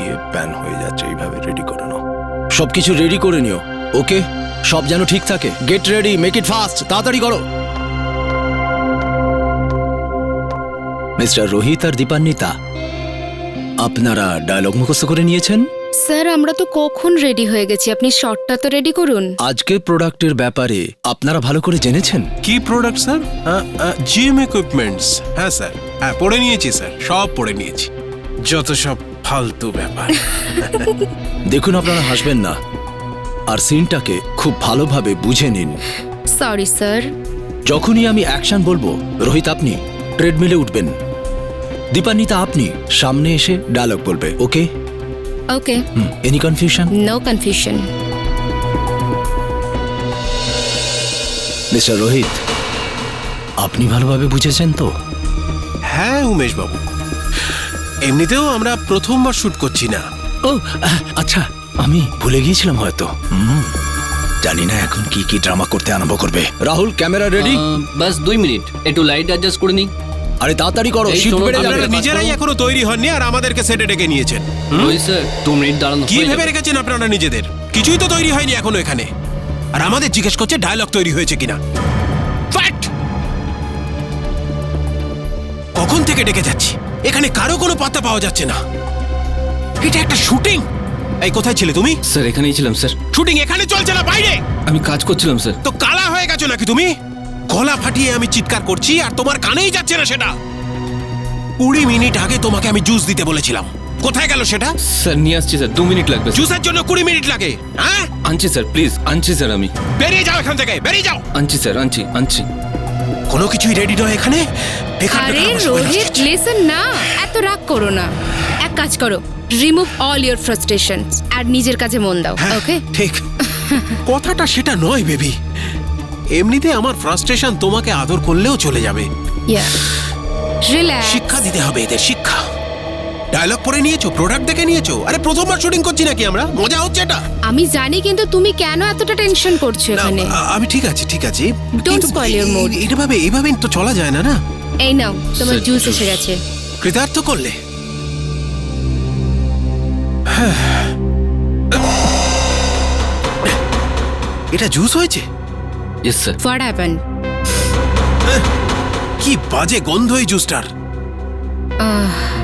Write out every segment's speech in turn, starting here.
গিয়ে প্যান হয়ে যাচ্ছে, এইভাবে রেডি করে নাও। সবকিছু রেডি করে নিও, ওকে? সব যেন ঠিক থাকে। Get ready, make it fast, তাড়াতাড়ি করো। মিস্টার রোহিত আর দীপান্বিতা, আপনারা ডায়লগ মুখস্থ করে নিয়েছেন? স্যার আমরা তো কখন রেডি হয়ে গেছি, আপনি শর্টটা তো রেডি করুন। আজকের প্রোডাক্টের ব্যাপারে আপনারা ভালো করে জেনেছেন? কি প্রোডাক্ট স্যার? GM equipments. হ্যাঁ স্যার, হ্যাঁ পড়ে নিয়েছি স্যার, সব পড়ে নিয়েছি। যত সব ফালতু ব্যাপার। দেখুন, আপনারা হাসবেন না, আর সিনটাকে খুব ভালোভাবে বুঝে নিন। Sorry sir. যখনই আমি অ্যাকশন বলবো, রোহিত আপনি ট্রেডমিলে উঠবেন, দীপান্বিতা আপনি সামনে এসে ডায়লগ বলবে, okay? Okay. Any confusion? No confusion. Mister Rohit, আপনি ভালোভাবে বুঝেছেন তো? হ্যাঁ উমেশ বাবু, এমনিতেও আমরা প্রথমবার শুট করছি না। ও আচ্ছা, আমি ভুলে গিয়েছিলাম হয়তো। জানি না এখন কি কি ড্রামা করতে আরম্ভ করবে। Rahul, camera ready? বাস 2 মিনিট, একটু লাইট অ্যাডজাস্ট করে নিই। আরে তাড়াতাড়ি করো, এই শীত শোনো, বেড়ে যাবে। আপনারা নিজেরাই এখনো তৈরি হননি আর আমাদেরকে সেটে ডেকে নিয়েছেন। রোহিত স্যার 2 মিনিট দাঁড়ানো। কি ভেবে রেখেছেন আপনারা নিজেদের? কিছুই তো তৈরি হয়নি এখনো এখানে, আর আমাদের জিজ্ঞেস করছে ডায়লগ তৈরি হয়েছে কিনা। ফ্যাক্ট! কখন থেকে ডেকে যাচ্ছি, এখানে কারো কোনো পাত্তা পাওয়া যাচ্ছে না। এটা একটা শুটিং। এই কোথায় ছিলে তুমি? স্যার এখানেই ছিলাম স্যার। শুটিং এখানে চলছে না, বাইরে। আমি কাজ করছিলাম স্যার। তো কালা হয়ে গেছো নাকি তুমি? গলা ফাটিয়ে আমি চিৎকার করছি আর তোমার কানেই যাচ্ছে না সেটা। 20 মিনিট আগে তোমাকে আমি জুস দিতে বলেছিলাম, কোথায় গেল সেটা? স্যার নিয়ে আসছি স্যার, 2 মিনিট লাগবে। জুসের জন্য 20 মিনিট লাগে? হ্যাঁ, আনছি স্যার, প্লিজ আনছি স্যার। আমি বেরিয়ে যাও এখান থেকে, বেরিয়ে যাও। আনছি স্যার, আনছি। কোনো কিছুই রেডি নয় এখানে। আরে রোহিত লিসেন না, এত রাগ করো না। এক কাজ করো, রিমুভ অল ইওর ফ্রাস্ট্রেশনস আর নিজের কাজে মন দাও, ওকে? ঠিক। কথাটা সেটা নয় বেবি, এমনিতে আমার ফ্রাস্ট্রেশন তোমাকে আদর করলেও চলে যাবে। ইয়া, রিল্যাক্স। শিক্ষা দিতে হবে এদের, শিক্ষা। ডায়লগ পড়ে নিয়েছো, প্রোডাক্ট দেখে নিয়েছো। আরে প্রথমবার শুটিং করছি নাকি আমরা, মজা হচ্ছে এটা। আমি জানি, কিন্তু তুমি কেন এতটা টেনশন করছো এখানে? আমি ঠিক আছে, ঠিক আছে। Don't spoil your mood. এইভাবে তো চলা যায় না না। এই নাও, তোমার Sir, জুস এসে গেছে। কৃতার্থ করলে। এটা জুস হয়েছে? Yes sir. What happened? কি বাজে গন্ধ এই জুসটার।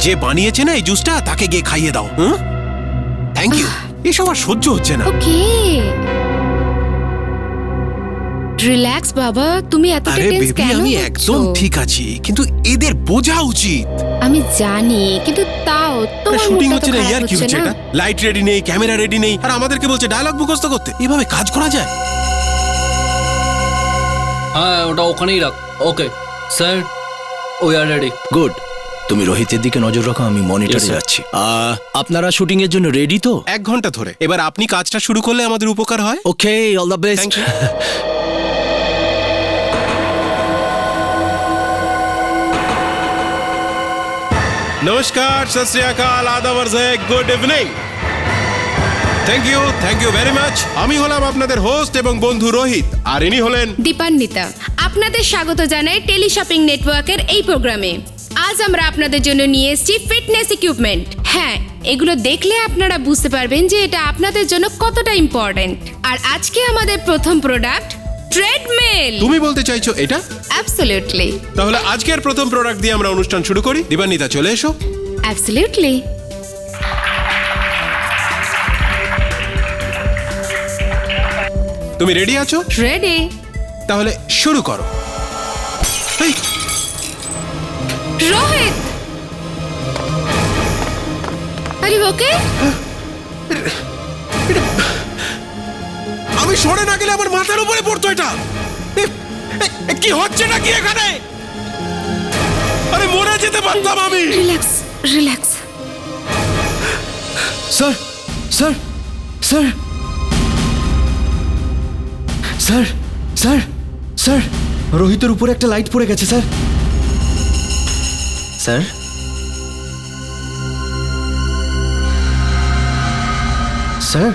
যে বানিয়েছে না এই জুসটা, তাকে গিয়ে খাইয়ে দাও। Thank you. এসব আর সহ্য হচ্ছে না। ওকে, রিল্যাক্স বাবা, তুমি এতটা আরে টেন্স বেবি, কেন আমি হচ্ছো? একদম ঠিক আছি, কিন্তু এদের বোঝা উচিত। আমি জানি, কিন্তু তাও তোমার শুটিং মুডটা হচ্ছে তো না, খারাপ ইয়ার কি হচ্ছে হচ্ছে না? এটা? লাইট রেডি নেই, ক্যামেরা রেডি নেই, আর আমাদেরকে বলছে ডায়লগ মুখস্থ করতে। এভাবে কাজ করা যায়? হ্যাঁ ওটা ওখানেই রাখ। Okay sir, we are ready. Good. তুমি রোহিতের দিকে নজর রাখো, আমি মনিটরে Yes, sir. যাচ্ছি। আপনারা শুটিং এর জন্য রেডি তো? 1 ঘন্টা ধরে। এবার আপনি কাজটা শুরু করলে আমাদের উপকার হয়। Okay, all the best. Thank you. নমস্কার, সত শ্রী আকাল, আদাব অর্জ, good evening. Thank you very much. আমি হলাম আপনাদের হোস্ট এবং বন্ধু রোহিত, আর ইনি হলেন দীপান্বিতা। আপনাদের স্বাগত জানাই টেলি শপিং নেটওয়ার্কের এই প্রোগ্রামে। আজ আমরা আপনাদের জন্য নিয়ে এসেছি ফিটনেস ইকুইপমেন্ট। হ্যাঁ, এগুলো দেখলে আপনারা বুঝতে পারবেন যে এটা আপনাদের জন্য কতটা ইম্পর্টেন্ট। আর আজকে আমাদের প্রথম প্রোডাক্ট ট্রেডমিল। তুমি বলতে চাইছো এটা? অ্যাবসলিউটলি, তাহলে আজকের প্রথম প্রোডাক্ট দিয়ে আমরা অনুষ্ঠান শুরু করি। দীপান্বিতা চলে এসো। অ্যাবসলিউটলি। তুমি রেডি আছো? রেডি। তাহলে শুরু করো। এই, রোহিত, আরে ওকে? আমি সরে না গেলে আমার মাথার উপরে পড়তো এটা। কি হচ্ছে নাকি এখানে? আরে মরে যেতে পারতাম আমি। Relax, relax. Sir, sir, sir, sir, sir, sir, রোহিতের উপরে একটা লাইট পড়ে গেছে sir. Sir, sir,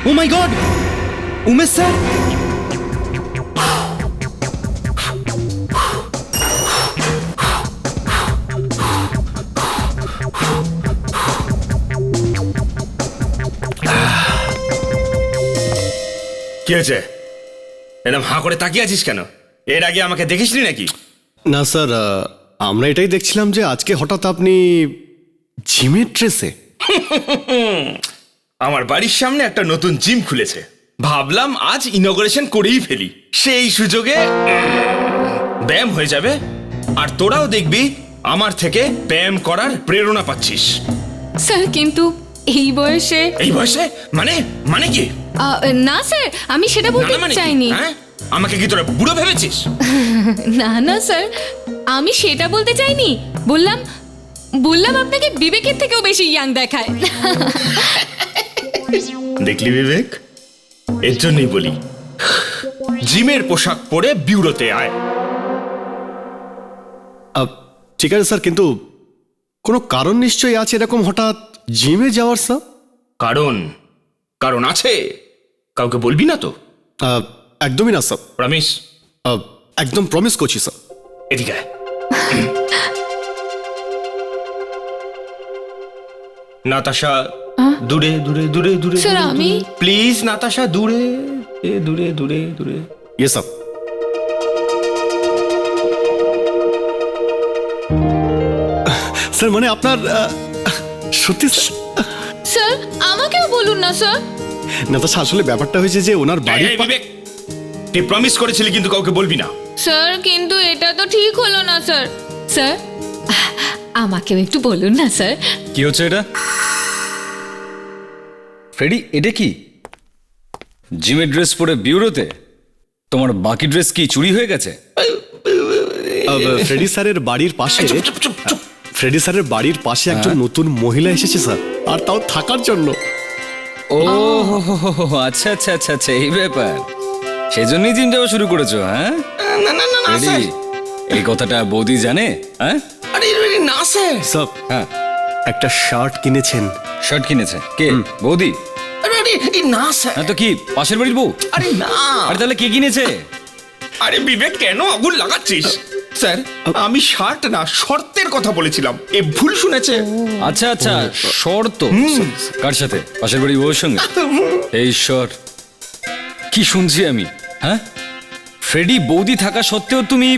oh my god, Umesh sir. কি হয়েছে? এরকম হাঁ করে তাকিয়ে আছিস কেন? এর আগে আমাকে দেখিসনি নাকি? না স্যার, আমরা এটাই দেখছিলাম যে আজকে হঠাৎ আপনি জিমের ড্রেসে। আমার বাড়ির সামনে একটা নতুন জিম খুলেছে, ভাবলাম আজ ইনগ্রেশন করেই ফেলি। সেই সুযোগে ব্যায়াম হয়ে যাবে, আর তোরাও দেখবি আমার থেকে ব্যায়াম করার প্রেরণা পাচ্ছিস। স্যার কিন্তু এই বয়সে এই বয়সে মানে মানে কি? না স্যার, আমি সেটা বলতে না, মানে কি? চাইনি। হ্যাঁ? আমাকে কি তোরা বুড়ো ভেবেছিস? না না স্যার, আমি সেটা বলতে চাইনি। বললাম আপনাকে বিবেকের থেকেও বেশি ইয়াং দেখায়। দেখলি বিবেক, এর জন্যই বলি জিমের পোশাক পরে বিউরোতে আয়। ঠিক আছে স্যার, কিন্তু কোনো কারণ নিশ্চয়ই আছে এরকম হঠাৎ জিমে যাওয়ার স্যার? কারণ আছে, কাউকে বলবি না তো? একদমই না স্যার, রমেশ একদম প্রমিস করছি স্যার। এদিকে আয়। নাতাশা দূরে দূরে দূরে দূরে স্যার, আমি প্লিজ নাতাশা দূরে দূরে দূরে দূরে। ইয়ে স্যার। স্যার মানে আপনার সত্যি স্যার, আমাকেও বলুন না স্যার। না তো আসলে ব্যাপারটা হয়েছে যে ওনার এই, বাড়ির এই, বিবেক, তুই প্রমিস করেছিলি কিন্তু কাউকে বলবি না। স্যার কিন্তু এটা তো ঠিক হলো না স্যার। স্যার আমাকেও একটু বলুন না স্যার। কি হচ্ছে এটা? ফ্রেডি, এটা কি? জিমের ড্রেস পরে বিউরোতে? তোমার বাকি ড্রেস কি চুরি হয়ে গেছে? ফ্রেডি স্যারের বাড়ির পাশে চুপ চুপ চুপ। ফ্রেডি স্যারের বাড়ির পাশে একজন নতুন মহিলা এসেছে স্যার, আর তাও থাকার জন্য। ও আচ্ছা আচ্ছা আচ্ছা আচ্ছা, এই ব্যাপার। সেজন্যই জিম যাওয়া শুরু করেছো, হ্যাঁ? না না না না স্যার। ফ্রেডি, এই কথাটা বৌদি জানে? হ্যাঁ আরে না স্যার। স্যার হ্যাঁ, একটা শার্ট কিনেছেন। শার্ট কিনেছে কে? বৌদি? আরে না স্যার। হ্যাঁ তো কি পাশের বাড়ির বউ? আরে না। আরে তাহলে কে কিনেছে? আরে বিবেক, কেন আগুন লাগাচ্ছিস? স্যার, আমি শার্ট না শর্তের কথা বলেছিলাম, এ ভুল শুনেছে। আচ্ছা আচ্ছা, শর্ত। কার সাথে? পাশের বাড়ির বউয়ের সঙ্গে? এই ঈশ্বর, কি শুনছি আমি? হ্যাঁ, ফ্রেডি বৌদি থাকা সত্ত্বেও তুমি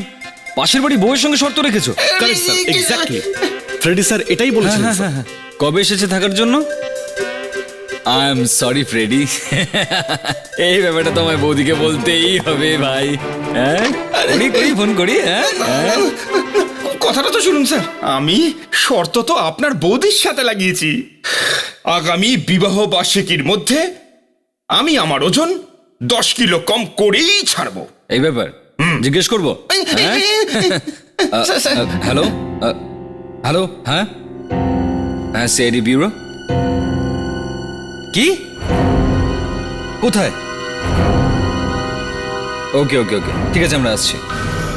পাশের বাড়ির বউয়ের সঙ্গে শর্ত রেখেছো? Correct sir, exactly. Freddy sir এটাই বলেছেন স্যার। কবে এসেছে থাকার জন্য? আই এম সরি ফ্রেডি, এই ব্যাপারটা তোমায় বৌদিকে বলতেই হবে ভাই। হ্যাঁ, করি ফোন করি। হ্যাঁ, কথাটা তো শুনুন স্যার, আমি শর্ত তো আপনার বৌদির সাথে লাগিয়েছি। আগামী বিবাহ বার্ষিকীর মধ্যে আমি আমার ওজন 10 কিলো কম করেই ছাড়বো। এই ব্যাপার জিজ্ঞেস করবো? হ্যালো হ্যালো, হ্যাঁ হ্যাঁ, সিআইডি ব্যুরো। কি? কোথায়? ওকে ওকে ওকে, ঠিক আছে, আমরা আসছি।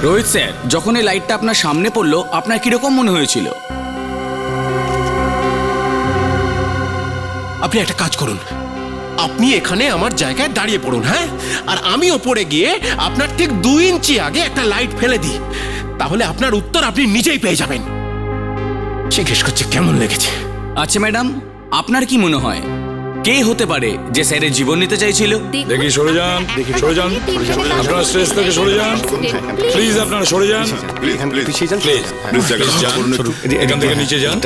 রোহিত স্যার, যখন এই লাইটটা আপনার সামনে পড়লো আপনার কিরকম মনে হয়েছিল? আপনি একটা কাজ করুন, আপনি এখানে আমার জায়গায় দাঁড়িয়ে পড়ুন, হ্যাঁ, আর আমি ওপরে গিয়ে আপনার ঠিক 2 ইঞ্চি আগে একটা লাইট ফেলে দিই, তাহলে আপনার উত্তর আপনি নিজেই পেয়ে যাবেন। জিজ্ঞেস করছে কেমন লেগেছে। আচ্ছা ম্যাডাম, আপনার কি মনে হয় কে হতে পারে যে স্যারের জীবন নিতে চাইছিল? দেখি সরে যান, সরে যান, আপনারা স্টেজ থেকে সরে যান, প্লিজ আপনারা সরে যান, পিছিয়ে যান প্লিজ যান, এখান থেকে নিচে যান,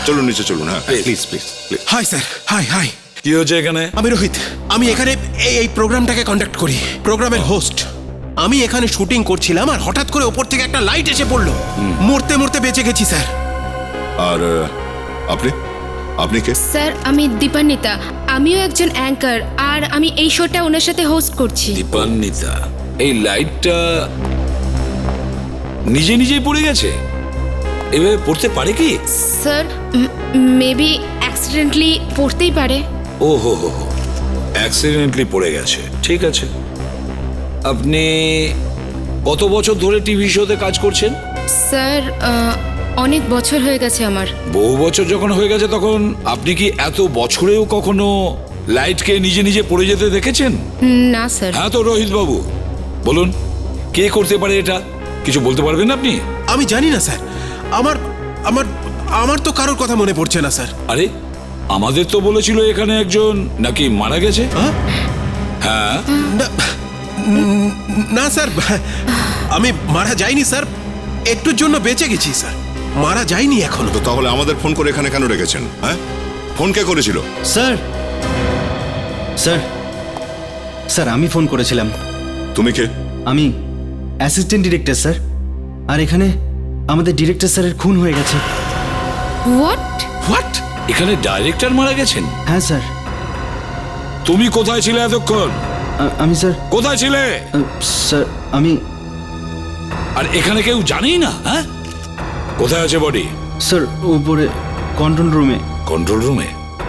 চলুন নিচে চলুন। হ্যাঁ please please. Hi sir, high high. কি হচ্ছে এখানে? আমি রোহিত, আমি এখানে এই প্রোগ্রামটাকে কন্ডাক্ট করি, প্রোগ্রামের হোস্ট। আমি এখানে শুটিং করছিলাম আর হঠাৎ করে ওপর থেকে একটা লাইট এসে পড়লো, মরতে মরতে বেঁচে গেছি স্যার। আর আপনি আপনি কে? স্যার, আমি দীপান্বিতা, আমিও একজন অ্যাঙ্কার, আর আমি এই শোটা ওনার সাথে হোস্ট করছি। দীপান্বিতা, এই লাইটটা নিজে নিজেই পড়ে গেছে? এভাবে পড়তে পারে কি? স্যার, মেবি অ্যাক্সিডেন্টলি পড়তেই পারে। ও হো হো হো, অ্যাক্সিডেন্টলি পড়ে গেছে, ঠিক আছে। আপনি কত বছর ধরে টিভি শোতে কাজ করছেন? স্যার, অনেক বছর হয়ে গেছে আমার। বহু বছর যখন হয়ে গেছে তখন আপনি কি এত বছরেও কখনো লাইটকে নিজে নিজে পড়ে যেতে দেখেছেন? না স্যার। হ্যাঁ তো রোহিত বাবু, বলুন কে করতে পারে এটা? কিছু বলতে পারবেন আপনি? আমি জানি না স্যার, আমার আমার আমার তো কারোর কথা মনে পড়ছে না স্যার। আরে আমাদের তো বলেছিল এখানে একজন নাকি মারা গেছে। হ্যাঁ, না স্যার, আমি মারা যাইনি স্যার, একটুর জন্য বেঁচে গেছি স্যার, মারা যাইনি এখনো। তো তাহলে আমাদের ফোন করে এখানে কেন রেখেছেন? হ্যাঁ, ফোন কে করেছিল? স্যার স্যার স্যার আমি ফোন করেছিলাম। তুমি কে? আমি অ্যাসিস্ট্যান্ট ডিরেক্টর স্যার, আর এখানে আমাদের ডিরেক্টর স্যারের খুন হয়ে গেছে। হোয়াট? হোয়াট? এখানে ডাইরেক্টর মারা গেছেন? হ্যাঁ স্যার। তুমি কোথায় ছিলে এতক্ষণ? আমি স্যার কোথায় ছিলে? স্যার আমি আর এখানে কেউ জানেই না? হ্যাঁ, কোথায় আছে বডি? স্যার উপরে কন্ট্রোল রুমে। কন্ট্রোল রুমে?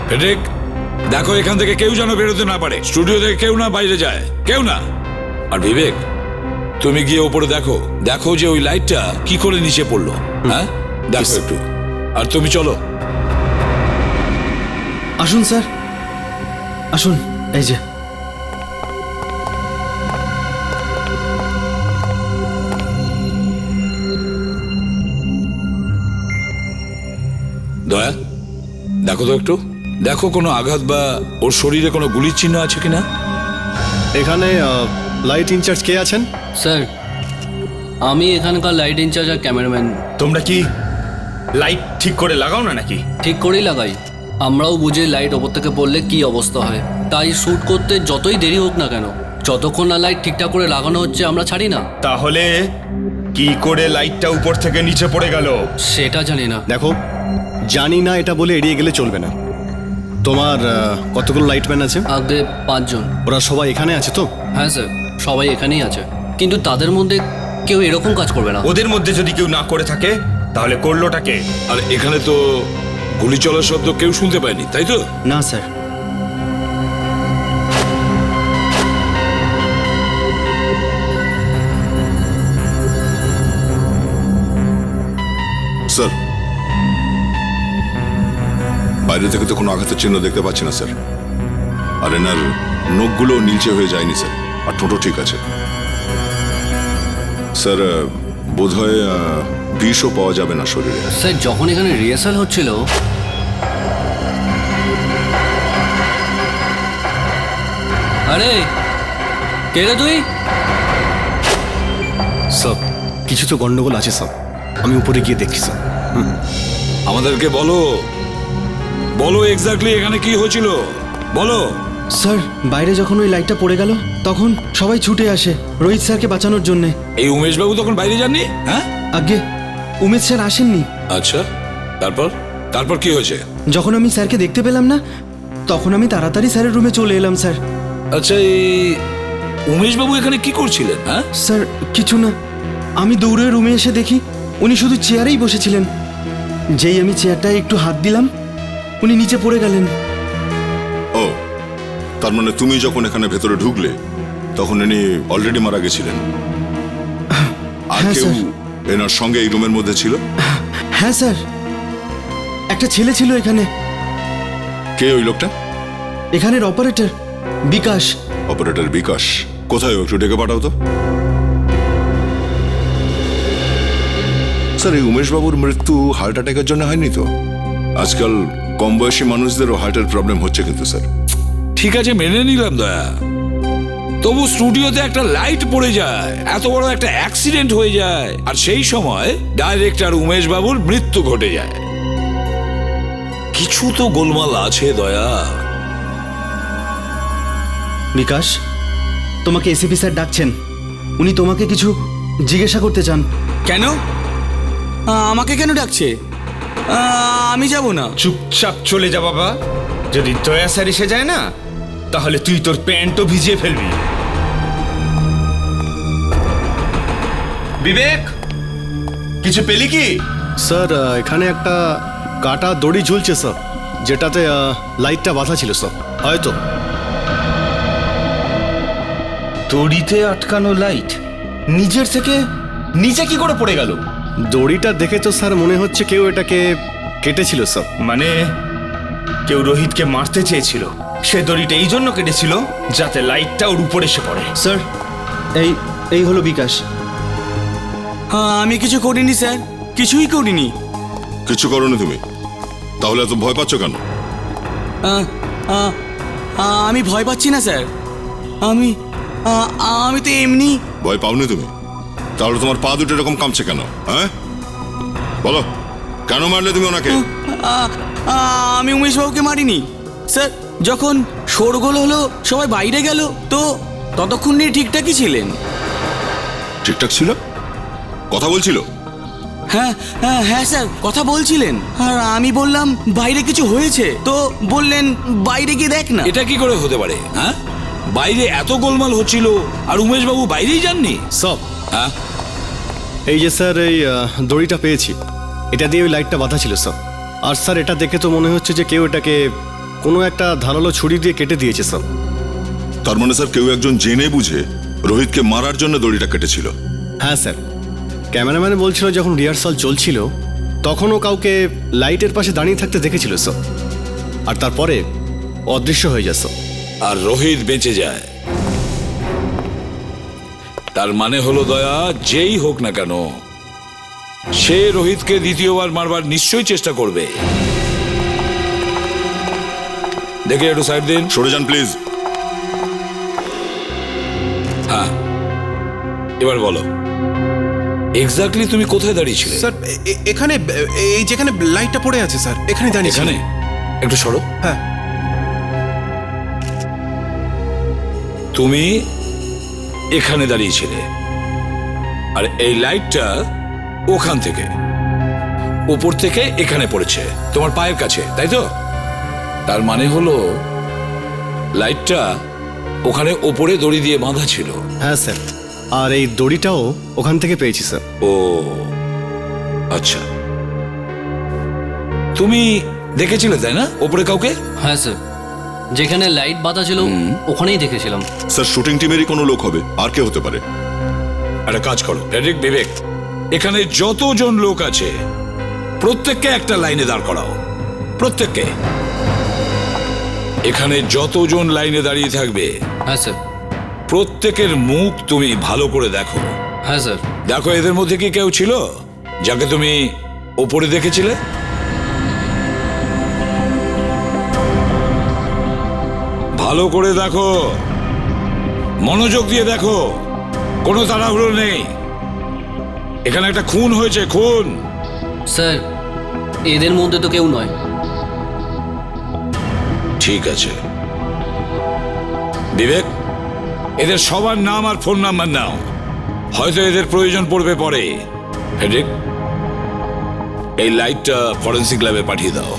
ফেডরিক, দেখো এখান থেকে কেউ যেন বেরোতে না পারে, স্টুডিও থেকে কেউ না বাইরে যায়, কেউ না। আর বিবেক, তুমি গিয়ে উপরে দেখো, দেখো যে ওই লাইটটা কি করে নিচে পড়লো। হ্যাঁ, দেখো একটু। আর তুমি চলো। আসুন স্যার, আসুন। এই যে দয়া, দেখো তো একটু, দেখো কোনো আঘাত বা ওর শরীরে কোনো গুলির চিহ্ন আছে কিনা। এখানে লাইট ইনচার্জ কে আছেন? স্যার, আমি এখানকার লাইট ইনচার্জ আর ক্যামেরাম্যান। তোমরা কি লাইট ঠিক করে লাগাও না নাকি? ঠিক করেই লাগাই। আমরাও বুঝি লাইট ওপর থেকে পড়লে কি অবস্থা হয়, তাই শ্যুট করতে যতই দেরি হোক না কেন, যতক্ষণ না লাইট ঠিকঠাক করে লাগানো হচ্ছে আমরা ছাড়ি না। তাহলে কি করে লাইটটা উপর থেকে নিচে পড়ে গেল? সেটা জানি না। দেখো, জানি না এটা বলে এড়িয়ে গেলে চলবে না। তোমার কতগুলো লাইটম্যান আছে? আগে 5 জন। ওরা সবাই এখানে আছে তো? হ্যাঁ স্যার, সবাই এখানেই আছে, কিন্তু তাদের মধ্যে কেউ এরকম কাজ করবে না। ওদের মধ্যে যদি কেউ না করে থাকে তাহলে করলোটাকে? আর এখানে তো গুলি চলার শব্দ কেউ শুনতে পায়নি, তাই তো? না স্যার। স্যার, বাইরে থেকে তো কোনো আঘাতের চিহ্ন দেখতে পাচ্ছি না স্যার। আর এনার নখগুলো নীলচে হয়ে যায়নি স্যার, আর ঠোঁটো ঠিক আছে স্যার। বোধহয় বিষও পাওয়া যাবে না শরীরে। স্যার, যখন এখানে রিহার্সাল হচ্ছিল, আরে কে রে তুই? সব কিছু তো গন্ডগোল আছে সব, আমি উপরে গিয়ে দেখছি স্যার। আমাদেরকে বলো, বলো এক্স্যাক্টলি এখানে কি হয়েছিল, বলো। স্যার, বাইরে যখন ওই লাইটটা পড়ে গেল তখন সবাই ছুটে আসে রোহিত স্যারকে বাঁচানোর জন্যে। এই উমেশবাবু তখন বাইরে যাননি? হ্যাঁ, আগে উমেশ স্যার আসেননি। আচ্ছা, তারপর তারপর কি হয়েছে? যখন আমি স্যারকে দেখতে পেলাম না, তখন আমি তাড়াতাড়ি স্যারের রুমে চলে এলাম স্যার। আচ্ছা, এই উমেশবাবু এখানে কি করছিলেন? হ্যাঁ স্যার, কিছু না, আমি দৌড়ে রুমে এসে দেখি উনি শুধু চেয়ারেই বসেছিলেন। যেই আমি চেয়ারটায় একটু হাত দিলাম, উনি নিচে পড়ে গেলেন। ও, তার মানে তুমি যখন এখানে ভেতরে ঢুকলে তখন ইনি অলরেডি মারা গেছিলেন? আর হ্যাঁ, কেউ স্যার। এনার সঙ্গে এই রুমের মধ্যে ছিল? হ্যাঁ স্যার, একটা ছেলে ছিল এখানে। কে ওই লোকটা? এখানের অপারেটর বিকাশ। অপারেটর বিকাশ কোথায়? একটু ডেকে পাঠাও তো। স্যার, এই উমেশবাবুর মৃত্যু হার্ট অ্যাটাকের জন্য হয়নি তো? আজকাল কম বয়সী মানুষদেরও হার্টের প্রবলেম হচ্ছে কিন্তু স্যার। ঠিক আছে, মেনে নিলাম দয়া, তবু স্টুডিওতে একটা লাইট পড়ে যায়, এত বড় একটা অ্যাক্সিডেন্ট হয়ে যায়, আর সেই সময় ডাইরেক্টর উমেশ বাবুর মৃত্যু ঘটে যায়। কিছু তো গোলমাল আছে দয়া। বিকাশ, তোমাকে এসিপি স্যার ডাকছেন। উনি তোমাকে কিছু জিজ্ঞাসা করতে চান। কেন? আমাকে কেন ডাকছে? আমি যাব না। চুপচাপ চলে যা বাবা। যদি দয়া স্যার এসে যায় না, তাহলে তুই তোর প্যান্টও ভিজিয়ে ফেলবি। বিবেক, কিছু পেলি কি? স্যার, এখানে একটা কাটা দড়ি ঝুলছে স্যার, যেটাতে লাইটটা বাঁধা ছিল স্যার। হয়তো দড়িতে আটকানো লাইট নিজের থেকে নিচে কি করে পড়ে গেল? দড়িটা দেখে তো স্যার মনে হচ্ছে কেউ এটাকে কেটেছিল স্যার। মানে কেউ রোহিতকে মারতে চেয়েছিল, সে দড়িটা এই জন্য কেটেছিল যাতে লাইটটা ওর উপরে এসে পড়ে। স্যার, এই হলো বিকাশ। আমি কিছু করিনি স্যার, কিছুই করিনি। কিছু করোনি তুমি? তাহলে এত ভয় পাচ্ছ কেন? আমি ভয় পাচ্ছি না স্যার, আমি তো এমনি। ভয় পাওনি তুমি? তাহলে তোমার পা দুটো এরকম কামছে কেন? হ্যাঁ বলো, কেন মারলে তুমি ওনাকে? আমি উমেশবাবুকে মারিনি স্যার। যখন শোরগোল হলো, সবাই বাইরে গেল, তো ততক্ষণ নিয়ে ঠিকঠাকই ছিলেন। ঠিকঠাক ছিল? কথা বলছিল? হ্যাঁ হ্যাঁ হ্যাঁ স্যার, কথা বলছিলেন। আর আমি বললাম বাইরে কিছু হয়েছে, তো বললেন বাইরে গিয়ে দেখ না। এটা কি করে হতে পারে? হ্যাঁ, বাইরে এত গোলমাল হচ্ছিল আর উমেশবাবু বাইরেই যাননি? সব হ্যাঁ, এই যে স্যার এই দড়িটা পেয়েছি, এটা দিয়ে ওই লাইটটা বাঁধা ছিল স্যার। আর স্যার এটা দেখে তো মনে হচ্ছে যে কেউ এটাকে কোনো একটা ধারালো ছুরি দিয়ে কেটে দিয়েছে স্যার। তার মানে স্যার কেউ একজন জেনে বুঝে রোহিতকে মারার জন্য দড়িটা কেটেছিল। হ্যাঁ স্যার, ক্যামেরাম্যান বলছিল যখন রিহার্সাল চলছিল তখনও কাউকে লাইটের পাশে দাঁড়িয়ে থাকতে দেখেছিল স্যার, আর তারপরে অদৃশ্য হয়ে যায় স্যার। আর রোহিত বেঁচে যায়। তার মানে হলো দয়া, যেই হোক না কেন সে রোহিতকে দ্বিতীয়বার মারবার নিশ্চয়ই চেষ্টা করবে। দেখে একটু সাইড দিন। সরে যান প্লিজ। হ্যাঁ, এবার বলো এক্স্যাক্টলি তুমি কোথায় দাঁড়িয়েছিলে? স্যার এখানে, এই যেখানে লাইটটা পড়ে আছে স্যার, এখানে দাঁড়িয়ে। এখানে একটু সরো। হ্যাঁ। তুমি এখানে দাঁড়িয়েছিলে আর এই লাইটটা ওখান থেকে উপর থেকে এখানে পড়েছে তোমার পায়ের কাছে, তাই তো? তার মানে হলো লাইটটা ওখানে ওপরে দড়ি দিয়ে বাঁধা ছিল। হ্যাঁ স্যার, আর এই দড়িটাও ওখান থেকে পেয়েছি স্যার। ও আচ্ছা, তুমি দেখেছিলে তাই না ওপরে কাউকে? হ্যাঁ স্যার, যেখানে লাইট বাঁধা ছিল ওখানেই দেখেছিলাম। স্যার শুটিং টিমেরই কোনো লোক হবে, আর কে হতে পারে? একটা কাজ করো ফ্রেডরিক, বিবেক, এখানে যতজন লোক আছে প্রত্যেককে একটা লাইনে দাঁড় করাও। প্রত্যেককে এখানে যতজন লাইনে দাঁড়িয়ে থাকবে, হ্যাঁ স্যার। প্রত্যেকের মুখ তুমি ভালো করে দেখো। হ্যাঁ স্যার। দেখো এদের মধ্যে কি কেউ ছিল যাকে তুমি ওপরে দেখেছিলে? ভালো করে দেখো, মনোযোগ দিয়ে দেখো, কোনো তাড়াহুড়ো নেই। এখানে একটা খুন হয়েছে, খুন। স্যার এদের মধ্যে তো কেউ নয়। ঠিক আছে বিবেক, এদের সবার নাম আর ফোন নাম্বার নাও, হয়তো এদের প্রয়োজন পড়বে পরে। ফ্রেডরিক, এই লাইটটা ফরেন্সিক ল্যাবে পাঠিয়ে দাও।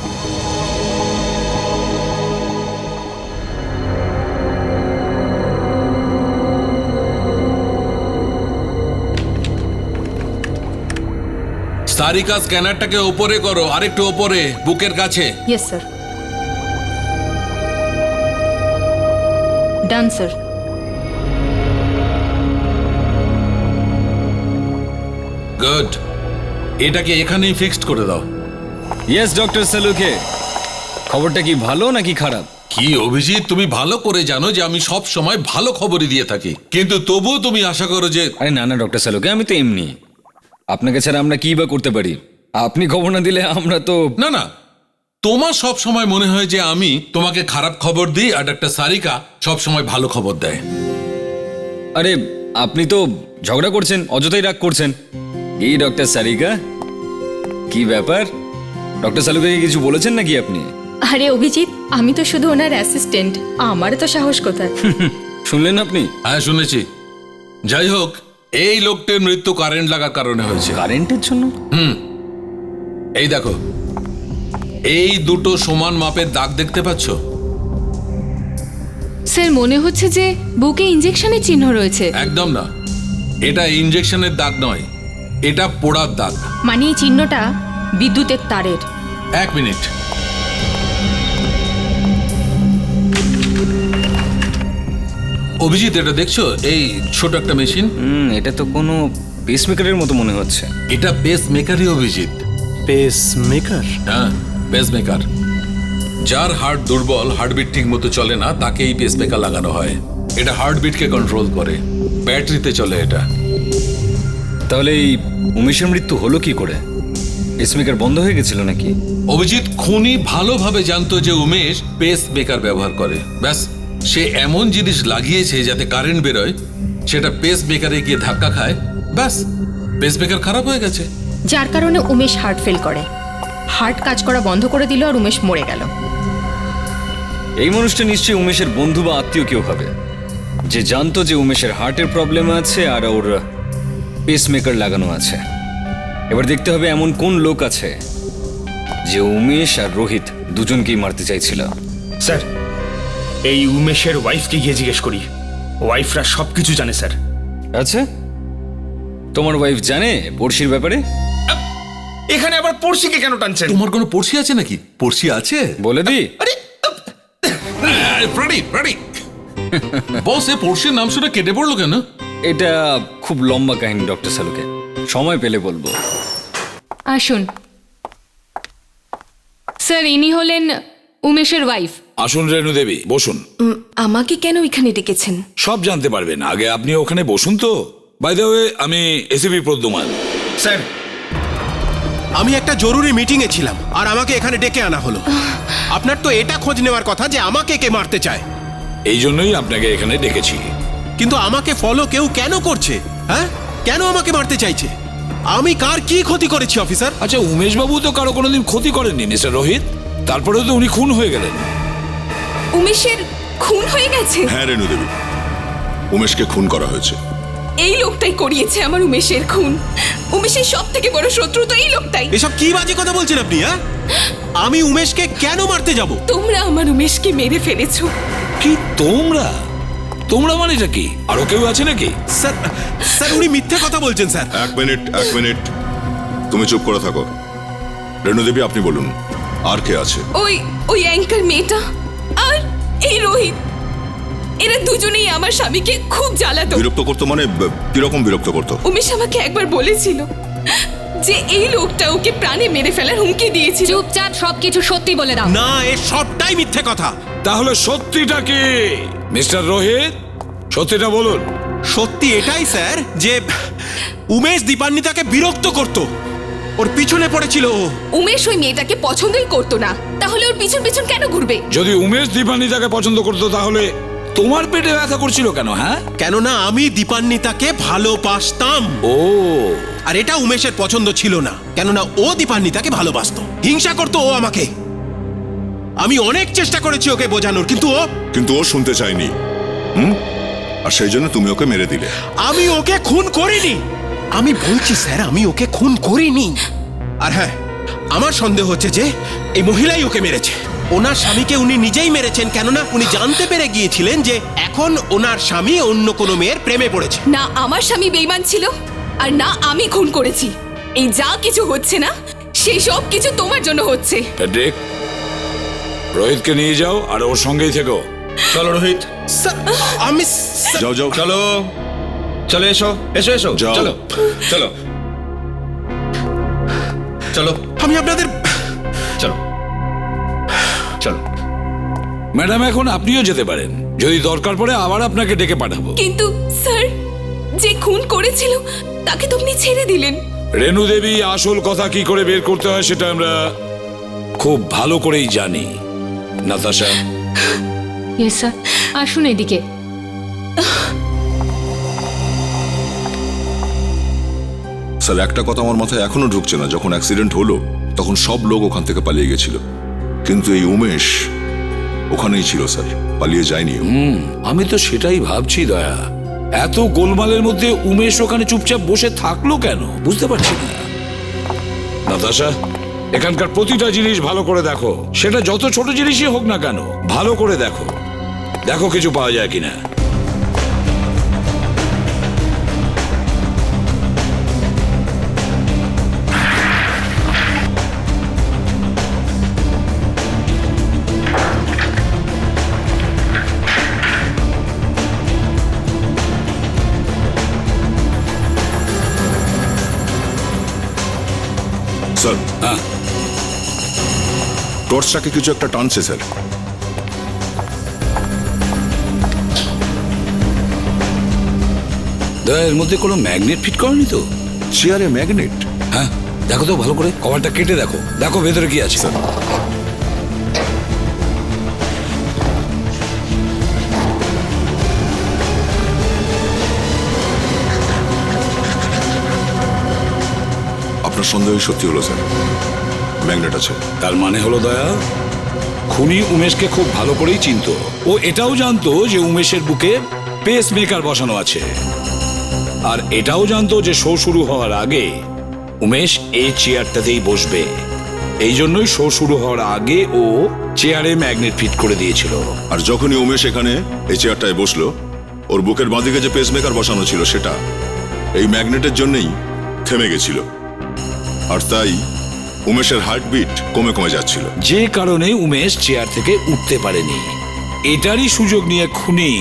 সারিকা, স্ক্যানারটাকে ওপরে করো, আরেকটু ওপরে, বুকের কাছে। Yes sir. Done sir. Good, এটাকে এখানেই ফিক্সড করে দাও। ইয়েস ডক্টর সালুকে, খবরটা কি ভালো নাকি খারাপ? কি অভিজিৎ, তুমি ভালো করে জানো যে আমি সব সময় ভালো খবরই দিয়ে থাকি, কিন্তু তবুও তুমি আশা করো যে... আরে না না ডক্টর সালুকে, আমি তো এমনি, আপনাকে ছাড়া আমরা কি বা করতে পারি? আপনি খবর না দিলে আমরা তো... না না, তোমার সব সময় মনে হয় যে আমি তোমাকে খারাপ খবর দিই আর ডাক্তার সারিকা সব সময় ভালো খবর দেয়। আরে আপনি তো ঝগড়া করছেন, অযথাই রাগ করছেন। এই ডক্টর সারিকা, কি ব্যাপার? ডক্টর সালুকে কিছু বলেছেন নাকি আপনি? আরে অভিজিৎ, আমি তো শুধু ওনার অ্যাসিস্ট্যান্ট, আমার তো সাহস কোথায়। শুনলেন আপনি? হ্যাঁ শুনেছি। যাই হোক, এই লোকটির মৃত্যু কারেন্ট লাগার কারণে হয়েছে। কারেন্টের জন্য? এই দেখো, এই দুটো সমান মাপের দাগ দেখতে পাচ্ছ? স্যার মনে হচ্ছে যে বুকে ইনজেকশনের চিহ্ন রয়েছে। একদম না, এটা ইনজেকশনের দাগ নয়, এটা পোড়ার দাগ। মানে এই চিহ্নটা বিদ্যুতের তারের। এক মিনিট। অভিজিৎ, এটা দেখছো? এই ছোট একটা মেশিন। এটা তো কোনো পেসমেকারের মতো মনে হচ্ছে। এটা পেস মেকারই অভিজিৎ। Pacemaker? হ্যাঁ, পেস মেকার। যার হার্ট দুর্বল, হার্টবিট ঠিক মতো চলে না, তাকে এই পেস মেকার লাগানো হয়। এটা হার্টবিটকে কন্ট্রোল করে, ব্যাটারিতে চলে এটা। তাহলে এই উমেশের মৃত্যু হলো কি করে? পেসমেকার বন্ধ হয়ে গেছিল নাকি? অভিজিৎ খুনি ভালোভাবে জানতো যে উমেশ পেস মেকার ব্যবহার করে, ব্যাস সে এমন জিনিস লাগিয়েছে যাতে কারেন্ট বেরোয়, সেটা পেস মেকারে গিয়ে ধাক্কা খায়, ব্যাস পেস মেকার খারাপ হয়ে গেছে। যার কারণে উমেশ হার্ট ফেল করে, হার্ট কাজ করা বন্ধ করে দিল আর উমেশ মরে গেল। এই মানুষটা নিশ্চয়ই উমেশের বন্ধু বা আত্মীয় কেউ হবে, যে জানতো যে উমেশের হার্টের প্রবলেম আছে আর ওর পেসমেকার লাগানো আছে। এবার দেখতে হবে এমন কোন লোক আছে যে উমেশ আর রোহিত দুজনকেই মারতে চাইছিল। স্যার, এই উমেশের ওয়াইফকে গিয়ে জিজ্ঞেস করি, ওয়াইফরা সবকিছু জানে স্যার। আচ্ছা, তোমার ওয়াইফ জানে পড়শির ব্যাপারে? এখানে আবার পড়শিকে কেন টানছেন? তোমার কোনো পড়শি আছে নাকি? পড়শি আছে বলে দি। বস, এ পড়শির নাম শুনে কেটে পড়লো কেন? এটা খুব লম্বা কাহিনী ডক্টর সালুকে, সময় পেলে বলবো। আসুন স্যার, ইনি হলেন উমেশের ওয়াইফ। আসুন রেণু দেবী, বসুন। আমাকে কেন এখানে ডেকেছেন? সব জানতে পারবেন, আগে আপনি ওখানে বসুন তো। বাই দ্য ওয়ে, আমি এসিপি প্রদ্যুমান। স্যার, আমি একটা জরুরি মিটিংয়ে ছিলাম আর আমাকে এখানে ডেকে আনা হলো। আপনার তো এটা খোঁজ নেওয়ার কথা যে আমাকে কে মারতে চায়। এই জন্যই আপনাকে এখানে ডেকেছি। কিন্তু আমাকে ফলো কেউ কেন করছে? হ্যাঁ, কেন আমাকে মারতে চাইছে? আমি কার কি ক্ষতি করেছি অফিসার? আচ্ছা, উমেশ বাবু তো কারো কোনোদিন ক্ষতি করেননি মিস্টার রোহিত, তারপরেও তো উনি খুন হয়ে গেলেন। উমেশের খুন হয়ে গেছে? হ্যাঁ রেণু দেবী, উমেশকে খুন করা হয়েছে। এই লোকটাই করিয়েছে আমার উমেশের খুন। উমেশের সব থেকে বড় শত্রু তো এই লোকটাই। এসব কি বাজে কথা বলছেন আপনি? হ্যাঁ, আমি উমেশকে কেন মারতে যাব? তোমরা আমার উমেশকে মেরে ফেলেছো। কি তোমরা? তোমরা মানেটা কি? আরো কেউ আছে নাকি? স্যার, স্যার উনি মিথ্যে কথা বলছেন স্যার। এক মিনিট, তুমি চুপ করে থাকো। রেণু দেবী, আপনি বলুন, আর কে আছে? ওই অ্যাঙ্কার মেয়েটা আর এই রোহিত, এরা দুজনেই আমার স্বামীকে খুব জ্বালাতো। বিরক্ত করতো মানে কিরকম বিরক্ত করতো? উমেশ আমাকে একবার বলেছিল যে এই লোকটা ওকে প্রাণে মেরে ফেলার হুমকি দিয়েছিল। চুপচাপ সবকিছু সত্যি বলে দাও। না, এ সবটাই মিথ্যে কথা। তাহলে সত্যিটা কি মিস্টার রোহিত? সত্যিটা বলুন। সত্যি এটাই স্যার যে উমেশ দীপান্বিতাকে বিরক্ত করত, ওর পিছনে পড়েছিল ও। উমেশ ওই মেয়েটাকে পছন্দই করতো না, তাহলে ওর পিছন পিছন কেন ঘুরবে? যদি উমেশ দীপান্বিতাকে পছন্দ করতো তাহলে তোমার পেটে ব্যথা করছিল কেন? হ্যাঁ, কেননা আমি দীপান্বিতাকে ভালোবাসতাম। ও, আর এটা উমেশের পছন্দ ছিল না, কেননা ও দীপান্বিতাকে ভালোবাসতো, হিংসা করতো ও আমাকে। আমি অনেক চেষ্টা করেছি ওকে বোঝানোর, কিন্তু ও শুনতে চায়নি। আর সেই জন্য তুমি ওকে মেরে দিলে। আমি ওকে খুন করিনি। আমি বলছি স্যার, আমি ওকে খুন করিনি। আর হ্যাঁ, আমার সন্দেহ হচ্ছে যে এই মহিলাই ওকে মেরেছে। ওনার স্বামীকে উনি নিজেই মেরেছেন, কেননা উনি জানতে পেরে গিয়েছিলেন যে এখন ওনার স্বামী অন্য কোনো মেয়ের প্রেমে পড়েছে। না আমার স্বামী বেঈমান ছিল, আর না আমি খুন করেছি। এই যা কিছু হচ্ছে না, সেই সব কিছু তোমার জন্য হচ্ছে। প্যাট্রিক, রোহিতকে নিয়ে যাও আর ওর সঙ্গেই থেকো। চলো রোহিত। স্যার, আমি যাও যাও, চলো চলো, এসো এসো এসো, যাও। চলো চলো চলো, আমি আপনাদের চলো চলো। ম্যাডাম, এখন আপনিও যেতে পারেন, যদি দরকার পড়ে আবার আপনাকে ডেকে পাঠাবো। কিন্তু স্যার, যে খুন করেছিল তাকে তো আপনি ছেড়ে দিলেন। রেণু দেবী, আসল কথা কি করে বের করতে হয় সেটা আমরা খুব ভালো করেই জানি। নাতাশা, ইয়েস স্যার, আসুন এদিকে। স্যার, একটা কথা আমার মাথায় এখনো ঢুকছে না। যখন অ্যাক্সিডেন্ট হলো তখন সব লোক ওখান থেকে পালিয়ে গেছিল, কিন্তু এই উমেশ ওখানেই ছিল স্যার, পালিয়ে যায়নি। আমি তো সেটাই ভাবছি দয়া, এত গোলমালের মধ্যে উমেশ ওখানে চুপচাপ বসে থাকলো কেন বুঝতে পারছি না। নাতাশা, এখানকার প্রতিটা জিনিস ভালো করে দেখো, সেটা যত ছোট জিনিসই হোক না কেন, ভালো করে দেখো, দেখো কিছু পাওয়া যায় কিনা। স্যার, হ্যাঁ, টর্চটাকে কিছু একটা টানছে স্যার। দয়া, এর মধ্যে কোনো ম্যাগনেট ফিট করেনি তো? চেয়ারে ম্যাগনেট? হ্যাঁ, দেখো তো ভালো করে, কভারটা কেটে দেখো, দেখো ভেতরে কি আছে। স্যার, সন্দেহই সত্যি হলো স্যার, ম্যাগনেট আছে। তার মানে হলো দয়া, খুনি উমেশকে খুব ভালো করেই চিনতো। ও এটাও জানতো যে উমেশের বুকে পেস মেকার বসানো আছে, আর এটাও জানতো যে শো শুরু হওয়ার আগে উমেশ এই চেয়ারটাতেই বসবে। এই জন্যই শো শুরু হওয়ার আগে ও চেয়ারে ম্যাগনেট ফিট করে দিয়েছিল। আর যখনই উমেশ এখানে এই চেয়ারটায় বসলো, ওর বুকের বাঁদিকে যে পেসমেকার বসানো ছিল সেটা এই ম্যাগনেটের জন্যই থেমে গেছিল, আর তাই উমেশের হার্টবিট কমে কমে যাচ্ছিল। যে কারণে উমেশ চেয়ার থেকে উঠতে পারেনি। এটারই সুযোগ নিয়ে খুনি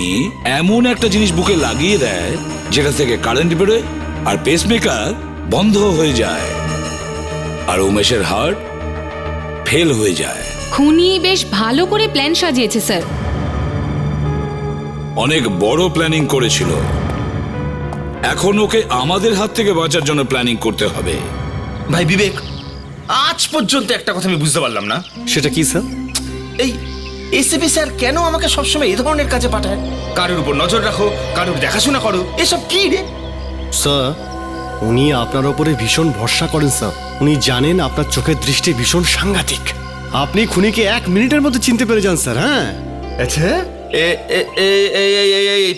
এমন একটা জিনিস বুকে লাগিয়ে দেয় যেটা থেকে কারেন্ট বেরোয় আর পেসমেকার বন্ধ হয়ে যায়, আর উমেশের হার্ট ফেল হয়ে যায়। খুনি বেশ ভালো করে প্ল্যান সাজিয়েছে স্যার। অনেক বড় প্ল্যানিং করেছিল। এখন ওকে আমাদের হাত থেকে বাঁচার জন্য প্ল্যানিং করতে হবে। ভাই বিবেক, আজ পর্যন্ত একটা কথা আমি বুঝতে পারলাম না। সেটা কি স্যার? এই এসিপি স্যার কেন আমাকে সবসময় এই ধরনের কাজে পাঠায়? কারোর উপর নজর রাখো, কারোর দেখাশোনা করো, এসব কি রে? স্যার, উনি আপনার ওপরে ভীষণ ভরসা করেন স্যার। উনি জানেন আপনার চোখের দৃষ্টি ভীষণ সাংঘাতিক। আপনি খুনিকে 1 মিনিটের মধ্যে চিনতে পেরে যান স্যার। হ্যাঁ, আচ্ছা,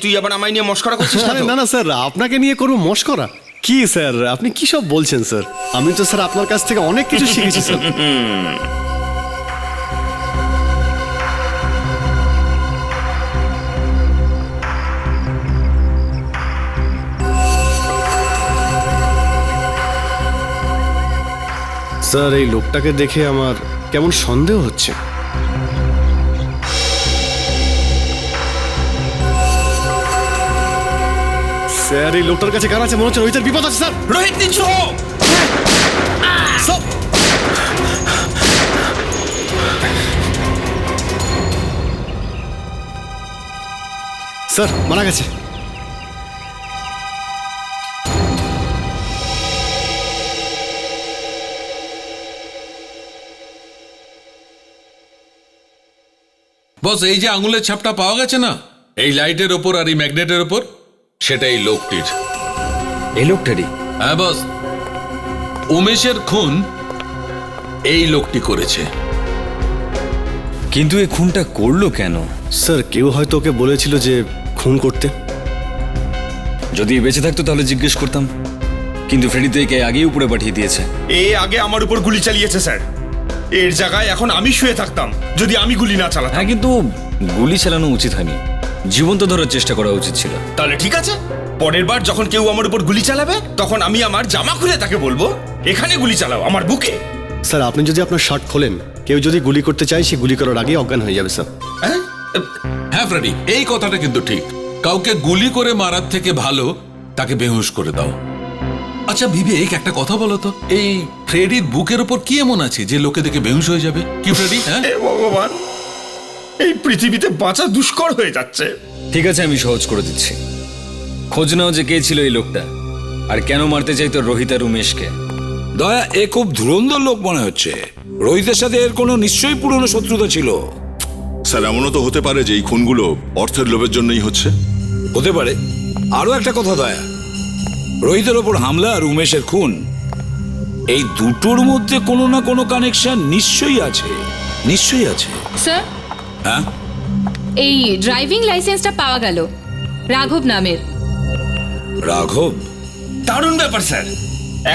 তুই আবার আমায় নিয়ে মস্করা করছিস? না না স্যার, আপনাকে নিয়ে করবো মস্করা? কি স্যার, আপনি কি সব বলছেন স্যার? আমি তো স্যার আপনার কাছ থেকে অনেক কিছু শিখেছি স্যার। স্যার, এই লোকটাকে দেখে আমার কেমন সন্দেহ হচ্ছে। স্যার, এই লোকটার কাছে কার আছে মনে হচ্ছে রোহিতের বিপদ আছে স্যার। রোহিত নিচ্ছো স্যার, মারা গেছে। বস, এই যে আঙুলের ছাপটা পাওয়া গেছে না এই লাইটের ওপর আর এই ম্যাগনেটের ওপর, সেটা এই লোকটির। এই লোকটারই? হ্যাঁ বস, উমেশের খুন এই লোকটি করেছে। কিন্তু এই খুনটা করলো কেন? স্যার, কেউ হয়তো ওকে বলেছিল যে খুন করতে। যদি বেঁচে থাকতো তাহলে জিজ্ঞেস করতাম, কিন্তু ফ্রেডি তো একে আগেই উপরে পাঠিয়ে দিয়েছে। এ আগে আমার উপর গুলি চালিয়েছে স্যার। এর জায়গায় এখন আমি শুয়ে থাকতাম যদি আমি গুলি না চালাতাম। হ্যাঁ, কিন্তু গুলি চালানো উচিত হয়নি, জীবন্ত ধরার চেষ্টা করা উচিত ছিল। তাহলে ঠিক আছে, পরের বার যখন কেউ আমার উপর গুলি চালাবে তখন আমি আমার জামা খুলে তাকে বলবো এখানে গুলি চালাও, আমার বুকে। স্যার, আপনি যদি আপনার শার্ট খোলেন, কেউ যদি গুলি করতে চায় সে গুলি করার আগেই অজ্ঞান হয়ে যাবে স্যার। হ্যাঁ ফ্রেডি, এই কথাটা কিন্তু ঠিক। কাউকে গুলি করে মারার থেকে ভালো তাকে বেহুশ করে দাও। আচ্ছা বিবেক, একটা কথা বলো তো, এই ফ্রেডির বুকের ওপর কি এমন আছে যে লোকে দেখে বেহুশ হয়ে যাবে? কি ফ্রেডি? হ্যাঁ ভগবান, এই পৃথিবীতে বাঁচা দুষ্কর হয়ে যাচ্ছে। ঠিক আছে, আমি সহজ করে দিচ্ছি। খোঁজ নাও যে কে ছিল এই লোকটা, আর কেন মারতে চাইতো রোহিত আর উমেশকে। দয়া, এ খুব ধুরন্ধর লোক মনে হচ্ছে। রোহিতের সাথে এর কোনো নিশ্চয়ই পুরনো শত্রুতা ছিল। স্যার, এমনও তো হতে পারে যে এই খুনগুলো অর্থের লোভের জন্যই হচ্ছে। হতে পারে। আরো একটা কথা দয়া, রোহিতের ওপর হামলা আর উমেশের খুন, এই দুটোর মধ্যে কোনো না কোনো কানেকশন নিশ্চয়ই আছে, নিশ্চয়ই আছে। স্যার, হ্যাঁ, এই ড্রাইভিং লাইসেন্সটা পাওয়া গেল রাঘব নামের। রাঘব? দারুণ ব্যাপার স্যার,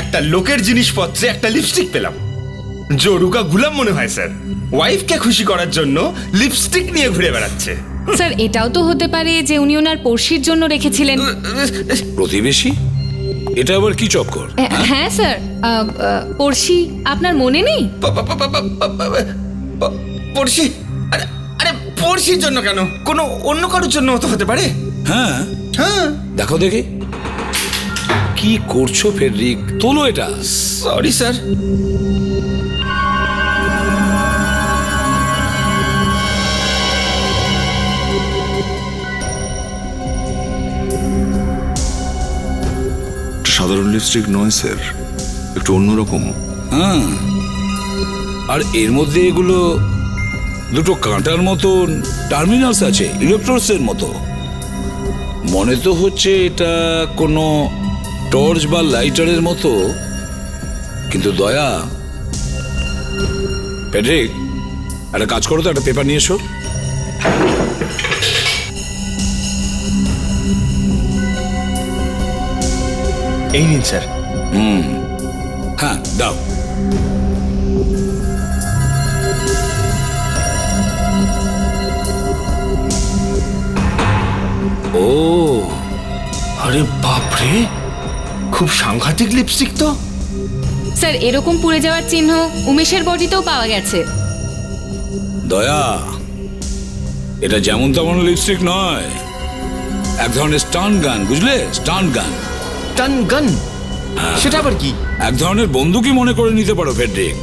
একটা লোকের জিনিসপত্রে একটা লিপস্টিক পেলাম। জরুকা গুলাম মনে হয় স্যার, ওয়াইফকে খুশি করার জন্য লিপস্টিক নিয়ে ঘুরে বেড়াচ্ছে। স্যার, এটাও তো হতে পারে যে উনি ওনার পড়শির জন্য রেখেছিলেন। প্রতিবেশী? এটা আবার কি চক্কর? হ্যাঁ স্যার, পড়শি আপনার মনে নেই? পড়শি? আরে পড়শির জন্য কেন, কোনো অন্য কারোর জন্য তো হতে পারে। হ্যাঁ হ্যাঁ, দেখো দেখি কি করছো ফেডরিক, তোলো এটা। Sorry sir. সাধারণ লিপস্টিক নয় স্যার, একটু অন্যরকম। হ্যাঁ, আর এর মধ্যে এগুলো দুটো কাঁটার মতন টার্মিনালস আছে, ইলেকট্রোডসের মতো। মনে তো হচ্ছে এটা কোনো টর্চ বা লাইটারের মতো কিন্তু দয়া, ফেডরিক, একটা কাজ করো তো, একটা পেপার নিয়ে এসো। এই নিন স্যার। হ্যাঁ, দাও। ও, আরে বাপরে, খুব সাংঘাতিক লিপস্টিক তো। স্যার এরকম পুড়ে যাওয়ার চিহ্ন উমেশের বডিতেও পাওয়া গেছে। দয়া, এটা যেমন তেমন লিপস্টিক নয়, এক ধরনের স্টান গান, বুঝলে? স্টান গান। টান গান? সেটা আবার কি? এক ধরনের বন্দুকই মনে করে নিতে পারো ফেডরিক।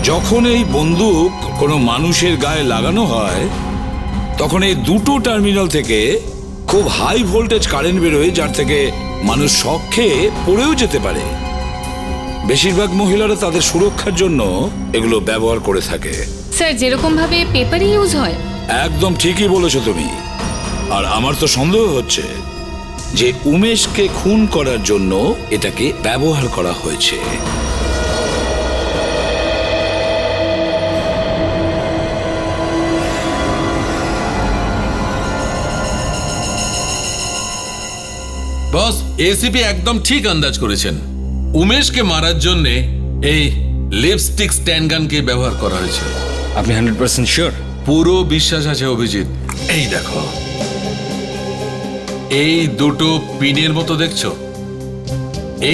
যখন এই বন্দুক কোনো মানুষের গায়ে লাগানো হয়, তখন এই দুটো টার্মিনাল থেকে খুব হাই ভোল্টেজ কারেন্ট বেরোয়, যার থেকে মানুষ শক খেয়ে পড়েও যেতে পারে। বেশিরভাগ মহিলারা তাদের সুরক্ষার জন্য এগুলো ব্যবহার করে থাকে। স্যার যেরকম ভাবে পেপারই ইউজ হয়। একদম ঠিকই বলেছো তুমি। আর আমার তো সন্দেহ হচ্ছে যে উমেশকে খুন করার জন্য এটাকে ব্যবহার করা হয়েছে। বস, এসিপি একদম ঠিক আন্দাজ করেছেন। উমেশকে মারার জন্য এই লিপস্টিক স্ট্যান্ড গানকে ব্যবহার করা হয়েছে। আপনি 100% শিওর? পুরো বিশ্বাস আছে অভিজিৎ। এই দেখো, এই দুটো পিনের মতো দেখছো,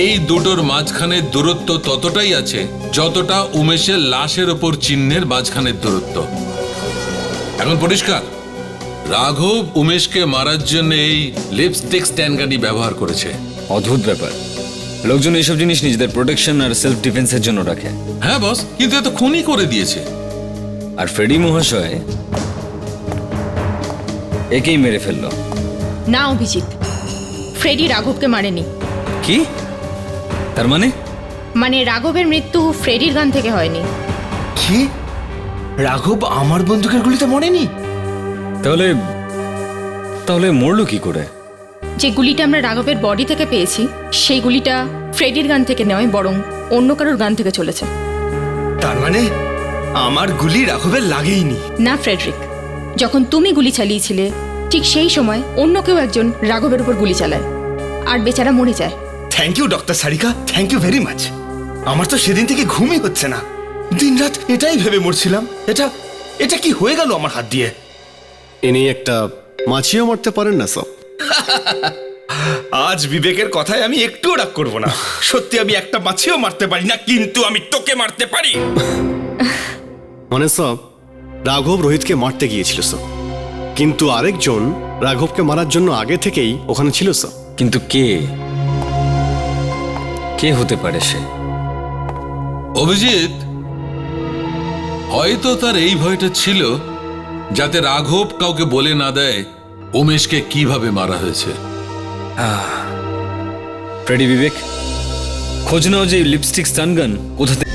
এই দুটোর মাঝখানের দূরত্ব ততটাই আছে যতটা উমেশের লাশের ওপর চিহ্নের মাঝখানের দূরত্ব। এখন পরিষ্কার, রাঘব উমেশকে মারার জন্য এই লিপস্টিক স্ট্যান্ড গানই ব্যবহার করেছে। অদ্ভুত ব্যাপার, লোকজন এইসব জিনিস নিজেদের প্রোটেকশন আর সেলফ ডিফেন্সের জন্য রাখে। হ্যাঁ বস, কিন্তু এ তো খুনই করে দিয়েছে। আর ফ্রেডি মহাশয় একেই মেরে ফেললো। না অভিজিৎ, ফ্রেডি রাঘবকে মারেনি। কি তার মানে? মানে রাঘবের মৃত্যু ফ্রেডির গান থেকে হয়নি। কি? রাঘব আমার বন্দুকের গুলিতে মরেনি? তাহলে তাহলে মরলো কি করে? যে গুলিটা আমরা রাঘবের বডি থেকে পেয়েছি, সেই গুলিটা ফ্রেডির গান থেকে নয়, বরং অন্য কারোর গান থেকে চলেছে। তার মানে আমার গুলি রাঘবের লাগেইনি? না ফ্রেডরিক, যখন তুমি গুলি চালিয়েছিলে ঠিক সেই সময় অন্য কেউ একজন রাঘবের উপর গুলি চালায়, আর বেচারা মরে যায়। Thank you doctor Sarika, thank you very much. আমার তো সেদিন থেকে ঘুমই হচ্ছে না, দিনরাত এটাই ভেবে মরছিলাম, এটা এটা কি হয়ে গেল আমার হাত দিয়ে। ইনি একটা মাছিও মারতে পারেন না সব। আজ বিবেকের কথায় আমি একটুও রাগ করবো না। সত্যি আমি একটা মাছিও মারতে পারি না, কিন্তু আমি তোকে মারতে পারি। মানে সব, রাঘব রোহিতকে মারতে গিয়েছিল সব, কিন্তু আরেকজন রাঘবকে মারার জন্য আগে থেকেই ওখানে ছিল সব। কিন্তু কে কে হতে পারে সে? অভিজিৎ, হয়তো তার এই ভয়টা ছিল যাতে রাঘব কাউকে বলে না দেয় উমেশকে কিভাবে মারা হয়েছে। ফ্রেডি, বিবেক, খোঁজ নাও যে লিপস্টিক স্টান গান কোথা থেকে।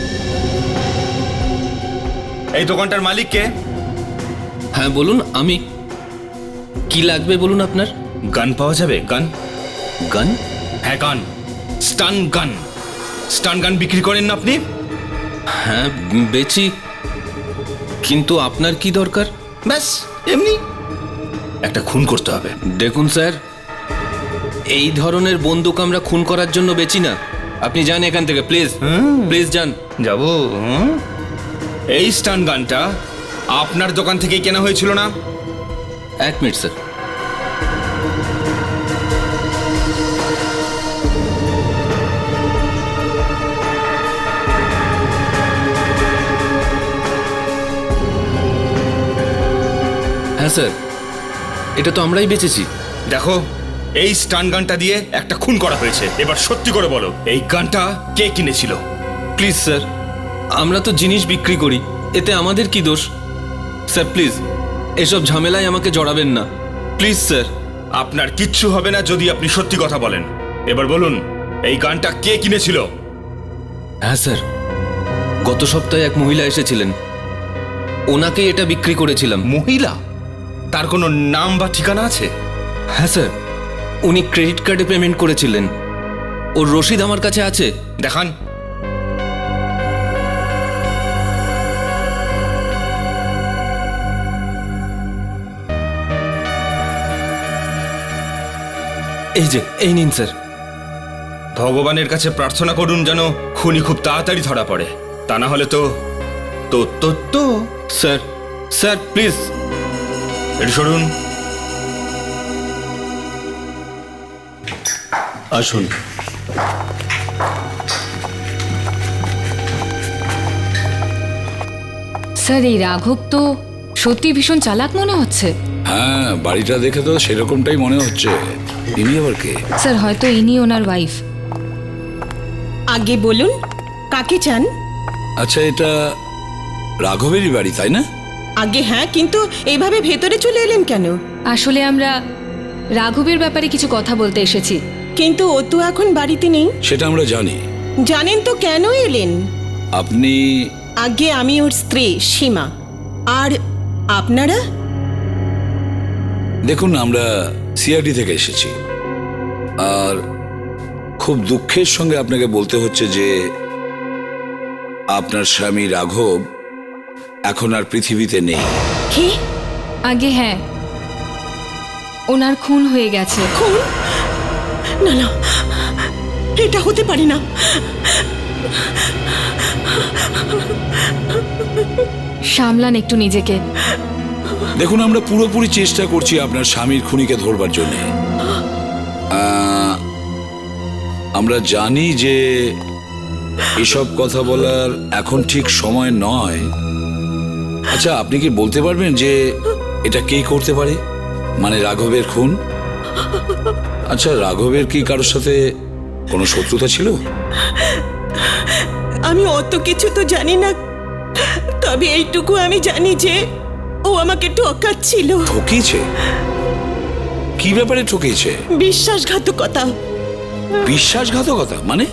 এই দোকানটার মালিক কে? হ্যাঁ বলুন, আমি। কি লাগবে বলুন আপনার? গান পাওয়া যাবে? গান? গান? হ্যাঁ গান, স্টান গান। স্টান গান বিক্রি করেন না আপনি? হ্যাঁ বেচি, কিন্তু আপনার কি দরকার? ব্যাস এমনি একটা খুন করতে হবে। দেখুন স্যার, এই ধরনের বন্দুক আমরা খুন করার জন্য বেচি না। আপনি যান এখান থেকে, প্লিজ প্লিজ যান। যাবো? এই স্টান গানটা আপনার দোকান থেকেই কেনা হয়েছিল না? এক মিনিট স্যার। হ্যাঁ স্যার, এটা তো আমরাই বেচেছি। দেখো, এই স্টান গানটা দিয়ে একটা খুন করা হয়েছে। এবার সত্যি করে বলো, এই গানটা কে কিনেছিল? প্লিজ স্যার, আমরা তো জিনিস বিক্রি করি, এতে আমাদের কি দোষ? স্যার প্লিজ এসব ঝামেলায় আমাকে জড়াবেন না, প্লিজ স্যার। আপনার কিচ্ছু হবে না যদি আপনি সত্যি কথা বলেন। এবার বলুন, এই গানটা কে কিনেছিল? হ্যাঁ স্যার, গত সপ্তাহে এক মহিলা এসেছিলেন, ওনাকে এটা বিক্রি করেছিলাম। মহিলা? তার কোনো নাম বা ঠিকানা আছে? হ্যাঁ স্যার, উনি ক্রেডিট কার্ডে পেমেন্ট করেছিলেন, ওর রসিদ আমার কাছে আছে। দেখান। এই যে এই নিন স্যার। ভগবানের কাছে প্রার্থনা করুন যেন খুনি খুব তাড়াতাড়ি ধরা পড়ে, তা না হলে তো তো তো তো স্যার, স্যার প্লিজ। একটু সরুন। আসুন। স্যার এই রাঘব তো সত্যি ভীষণ চালাক মনে হচ্ছে। হ্যাঁ, বাড়িটা দেখে তো সেরকমটাই মনে হচ্ছে। ইনি আবার কে? স্যার হয়তো ইনি ওনার ওয়াইফ। আগে বলুন কাকে চান? আচ্ছা, এটা রাঘবেরই বাড়ি তাই না? আগে হ্যাঁ, কিন্তু এইভাবে ভেতরে চলে এলেন কেন? আসলে আমরা রাঘবের ব্যাপারে কিছু কথা বলতে এসেছি। কিন্তু ও তো এখন বাড়িতে নেই। সেটা আমরা জানি। জানেন তো কেন এলেন? আপনি? আগে আমি ওর স্ত্রী সীমা। আর আপনারা? দেখুন, আমরা সিআরডি থেকে এসেছি, আর খুব দুঃখের সঙ্গে আপনাকে বলতে হচ্ছে যে আপনার স্বামী রাঘব এখন আর পৃথিবীতে নেই। কি? আগে হ্যাঁ, ওনার খুন হয়ে গেছে। খুন? না না, এটা হতে পারে না। সামলান একটু নিজেকে। দেখুন, আমরা পুরোপুরি চেষ্টা করছি আপনার স্বামীর খুনিকে ধরবার জন্য। আমরা জানি যে এসব কথা বলার এখন ঠিক সময় নয়। আচ্ছা, আপনি কি বলতে পারবেন যে এটা কে করতে পারে, মানে রাঘবের খুন? আচ্ছা, রাঘবের কি কারোর সাথে কোনো শত্রুতা ছিল? আমি অত কিছু তো জানি না, তবে এইটুকু আমি জানি যে ও আমাকে ঠকাচ্ছিল। ঠকিয়েছে? কি ব্যাপারে ঠকিয়েছে? বিশ্বাসঘাতকতা। বিশ্বাসঘাতকতা মানে?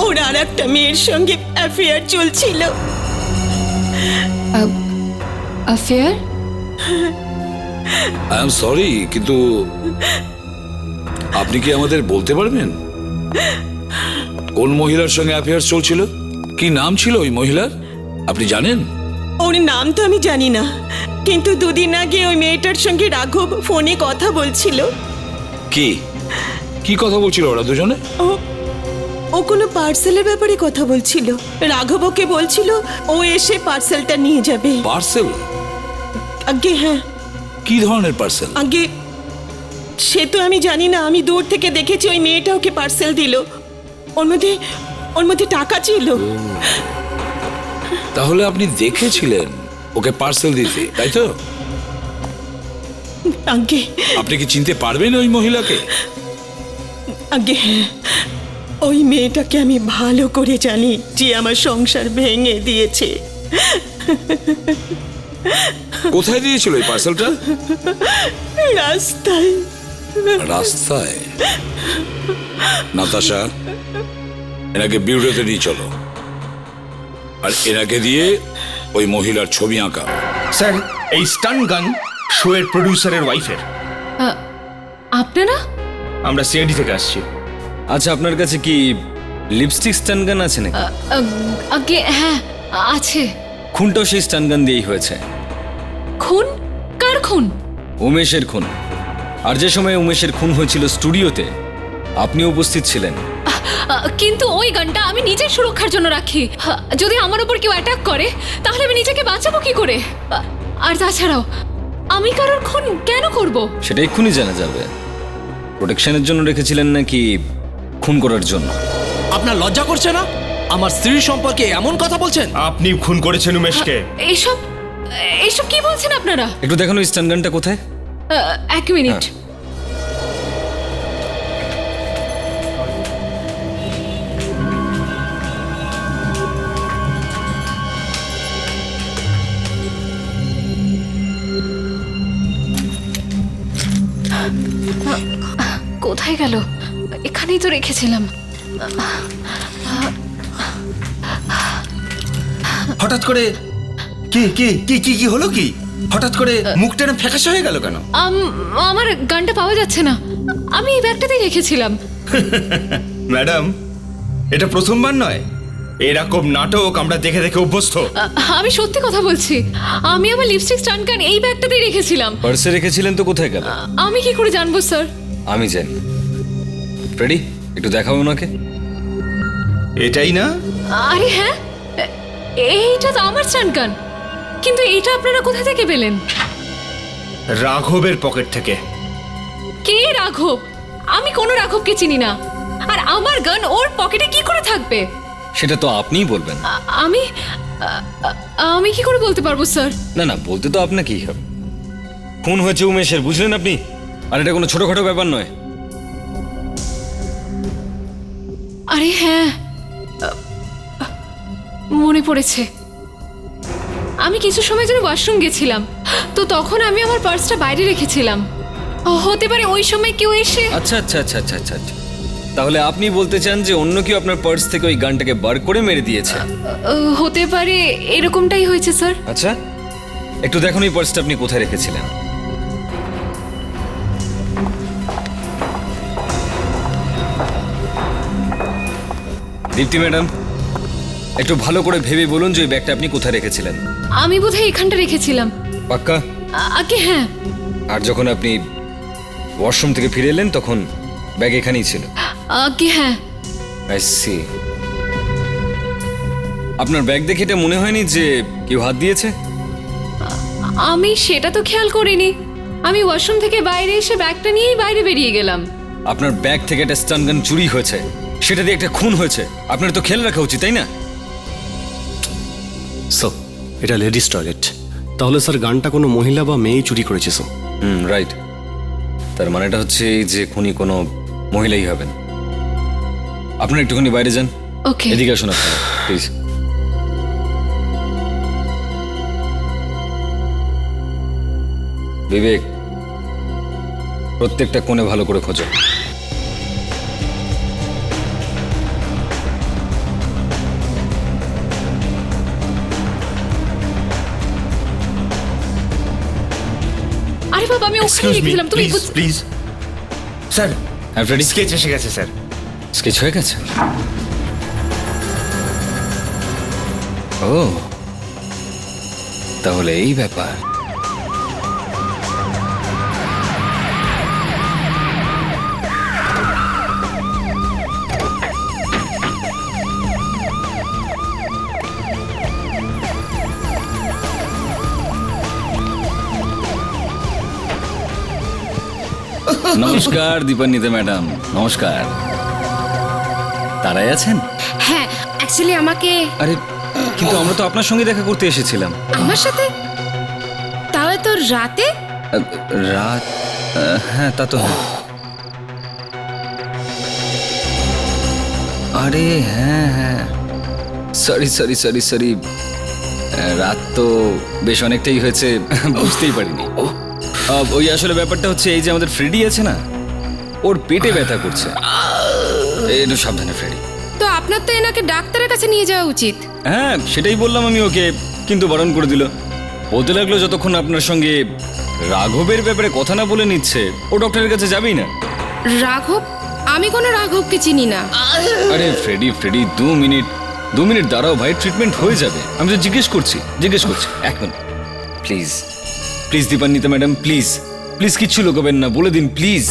ওর আর একটা মেয়ের সঙ্গে অ্যাফেয়ার চলছিল। অ্যাফেয়ার? আই এম সরি, কিন্তু আপনি কি আমাদের বলতে পারবেন কোন মহিলার সঙ্গে অ্যাফেয়ার চলছিল? কি নাম ছিল ওই মহিলার, আপনি জানেন? ওর নাম তো আমি জানি না, কিন্তু দুদিন আগে ওই মেয়েটার সঙ্গে রাঘব ফোনে কথা বলছিল। কি কি কথা বলছিল ওরা দুজনে? ও কোনো পার্সেলের ব্যাপারে কথা বলছিল। রাঘব ওকে বলছিল ও এসে পার্সেলটা নিয়ে যাবে। পার্সেল? আগে হ্যাঁ। কি ধরনের পার্সেল? আগে সে তো আমি জানি না, আমি দূর থেকে দেখেছি ওই মেয়েটা ওকে পার্সেল দিল। ওর মধ্যে টাকা ছিল। তাহলে আপনি দেখেছিলেন ওকে পার্সেল দিতে, তাই তো? আগে আপনি কি চিনতে পারবেন ওই মহিলাকে? আগে হ্যাঁ, ওই মেয়েটাকে আমি ভালো করে জানি, যে আমার সংসার ভেঙে দিয়েছে। কোথায় দিয়েছিল এই পার্সেলটা? রাস্তায়। রাস্তায়? নাতাশা, এনাকে বিউরোতে নিয়ে চলো, আর এনাকে দিয়ে ওই মহিলার ছবি আঁকা। স্যার, এই স্টান গান শো এর প্রডিউসারের ওয়াইফের। আপনারা? আমরা সিআইডি থেকে আসছি। আচ্ছা, আপনার কাছে কি লিপস্টিক স্টান গান আছে নাকি? আগে হ্যাঁ আছে। খুনটাও সেই স্টান গান দিয়েই হয়েছে। খুন? কার খুন? উমেশের খুন। আর যে সময় উমেশের খুন হয়েছিল স্টুডিওতে আপনি উপস্থিত ছিলেন। কিন্তু ওই গানটা আমি নিজের সুরক্ষার জন্য রাখি। যদি আমার উপর কেউ অ্যাটাক করে তাহলে আমি নিজেকে বাঁচাবো কি করে? আর তাছাড়াও আমি কারোর খুন কেন করব? সেটা এক্ষুনি জানা যাবে। প্রোটেকশনের জন্য রেখেছিলেন নাকি খুন করার জন্য? আপনার লজ্জা করছে না? আমার স্ত্রীর সম্পর্কে এমন কথা বলছেন? আপনি খুন করেছেন উমেশকে। এইসব কি বলছেন আপনারা? একটু দেখানো স্টান গানটা কোথায়? এক মিনিট। কোথায় গেল? এখানেই তো রেখেছিলাম। হঠাৎ করে কি কি কি কি কি হলো? কি হঠাৎ করে মুখটা ফ্যাকাশে হয়ে গেল কেন? আমার গানটা পাওয়া যাচ্ছে না। আমি এই ব্যাগটাতেই রেখেছিলাম। ম্যাডাম, এটা প্রথমবার নয়। এরকম নাটক আমরা দেখে দেখে অভ্যস্ত। আমি সত্যি কথা বলছি। আমি আমার লিপস্টিক স্টান গান এই ব্যাগটাতেই রেখেছিলাম। পার্সে রেখেছিলেন তো কোথায় গেল? আমি কি করে জানবো স্যার? আমি জানি। ফ্রেডি, একটু দেখাবো ওনাকে। এটাই না? আরে হ্যাঁ, এইটা তো আমার চানকান, কিন্তু এইটা আপনারা কোথা থেকে পেলেন? রাঘবের পকেট থেকে। কে রাঘব? আমি কোনো রাঘবকে চিনি না। আর আমার গান ওর পকেটে কি করে থাকবে? সেটা তো আপনিই বলবেন। আমি কি করে বলতে পারবো স্যার? না না, বলতে তো আপনাকেই হবে। খুন হয়েছে উমেশের, বুঝলেন আপনি? আর এটা কোনো ছোটখাটো ব্যাপার নয়। আরে হ্যাঁ, মনে পড়েছে। আমি কিছু সময় জন্য ওয়াশরুম গেছিলাম, তো তখন আমি আমার পার্সটা বাইরে রেখেছিলাম। হতে পারে ওই সময় কেউ এসে। আচ্ছা আচ্ছা আচ্ছা আচ্ছা আচ্ছা আচ্ছা, তাহলে আপনি বলতে চান যে অন্য কেউ আপনার পার্স থেকে ওই গানটাকে বার করে মেরে দিয়েছে? হতে পারে, এরকমটাই হয়েছে স্যার। আচ্ছা, একটু দেখুন এই পার্সটা আপনি কোথায় রেখেছিলেন। দীপ্তি ম্যাডাম, একটু ভালো করে ভেবে বলুন যে ওই ব্যাগটা আপনি কোথায় রেখেছিলেন। আমি বোধহয় এখানটা রেখেছিলাম। পাক্কা? আগে হ্যাঁ। আর যখন আপনি ওয়াশরুম থেকে ফিরে এলেন তখন ব্যাগ এখানেই ছিল? আগে হ্যাঁ। I C. আপনার ব্যাগ দেখে এটা মনে হয়নি যে কেউ হাত দিয়েছে? আমি সেটা তো খেয়াল করিনি। আমি ওয়াশরুম থেকে বাইরে এসে ব্যাগটা নিয়েই বাইরে বেরিয়ে গেলাম। আপনার ব্যাগ থেকে একটা স্টান গান চুরি হয়েছে, সেটা দিয়ে একটা খুন হয়েছে। আপনার তো খেয়াল রাখা উচিত, তাই না? স্যার, এটা লেডিস টয়লেট। তাহলে স্যার গানটা কোনো মহিলা বা মেয়েই চুরি করেছে স্যার। রাইট। তার মানেটা হচ্ছে এই যে খুনি কোনো মহিলাই হবেন। আপনারা একটুখানি বাইরে যান। ওকে। এদিকে আসুন আপনারা, প্লিজ। বিবেক, প্রত্যেকটা কোণে ভালো করে খোঁজো। আরে বাবা, আমি ওখানে রেখেছিলাম। তুমি প্লিজ স্যার। হ্যাঁ ফ্রেডি, স্কেচ এসে গেছে স্যার। স্কেচ হয়ে গেছে? ও, তাহলে এই ব্যাপার। নমস্কার দীপান্বিতা ম্যাডাম, নমস্কার। তারাই আছেন? হ্যাঁ, অ্যাকচুয়ালি আমাকে। আরে কিন্তু আমরা তো আপনার সঙ্গে দেখা করতে এসেছিলাম। আমার সাথে? তাহলে তো রাতে? রাত? হ্যাঁ, তা তো হ্যাঁ। আরে হ্যাঁ হ্যাঁ, সরি সরি সরি সরি, রাত তো বেশ অনেকটাই হয়েছে, বুঝতেই পারিনি। ওই আসলে ব্যাপারটা হচ্ছে এই যে আমাদের ফ্রেডি আছে না, ওর পেটে ব্যথা করছে। একটু সাবধানে ফ্রেডি। তো আপনার তো এনাকে ডাক্তারের কাছে নিয়ে যাওয়া উচিত। হ্যাঁ, সেটাই বললাম আমি ওকে, কিন্তু বারণ করে দিল। বলতে লাগলো যতক্ষণ আপনার সঙ্গে রাঘবের ব্যাপারে কথা না বলে নিচ্ছে ও ডক্টরের কাছে যাবেই না। রাঘব? আমি কোনো রাঘবকে চিনি না। আরে ফ্রেডি ফ্রেডি, 2 মিনিট দাঁড়াও ভাই, ট্রিটমেন্ট হয়ে যাবে। আমি তো জিজ্ঞেস করছি। এক minute please, please Dipanwita madam, please please, কিচ্ছু লুকাবেন না, বলে দিন প্লিজ।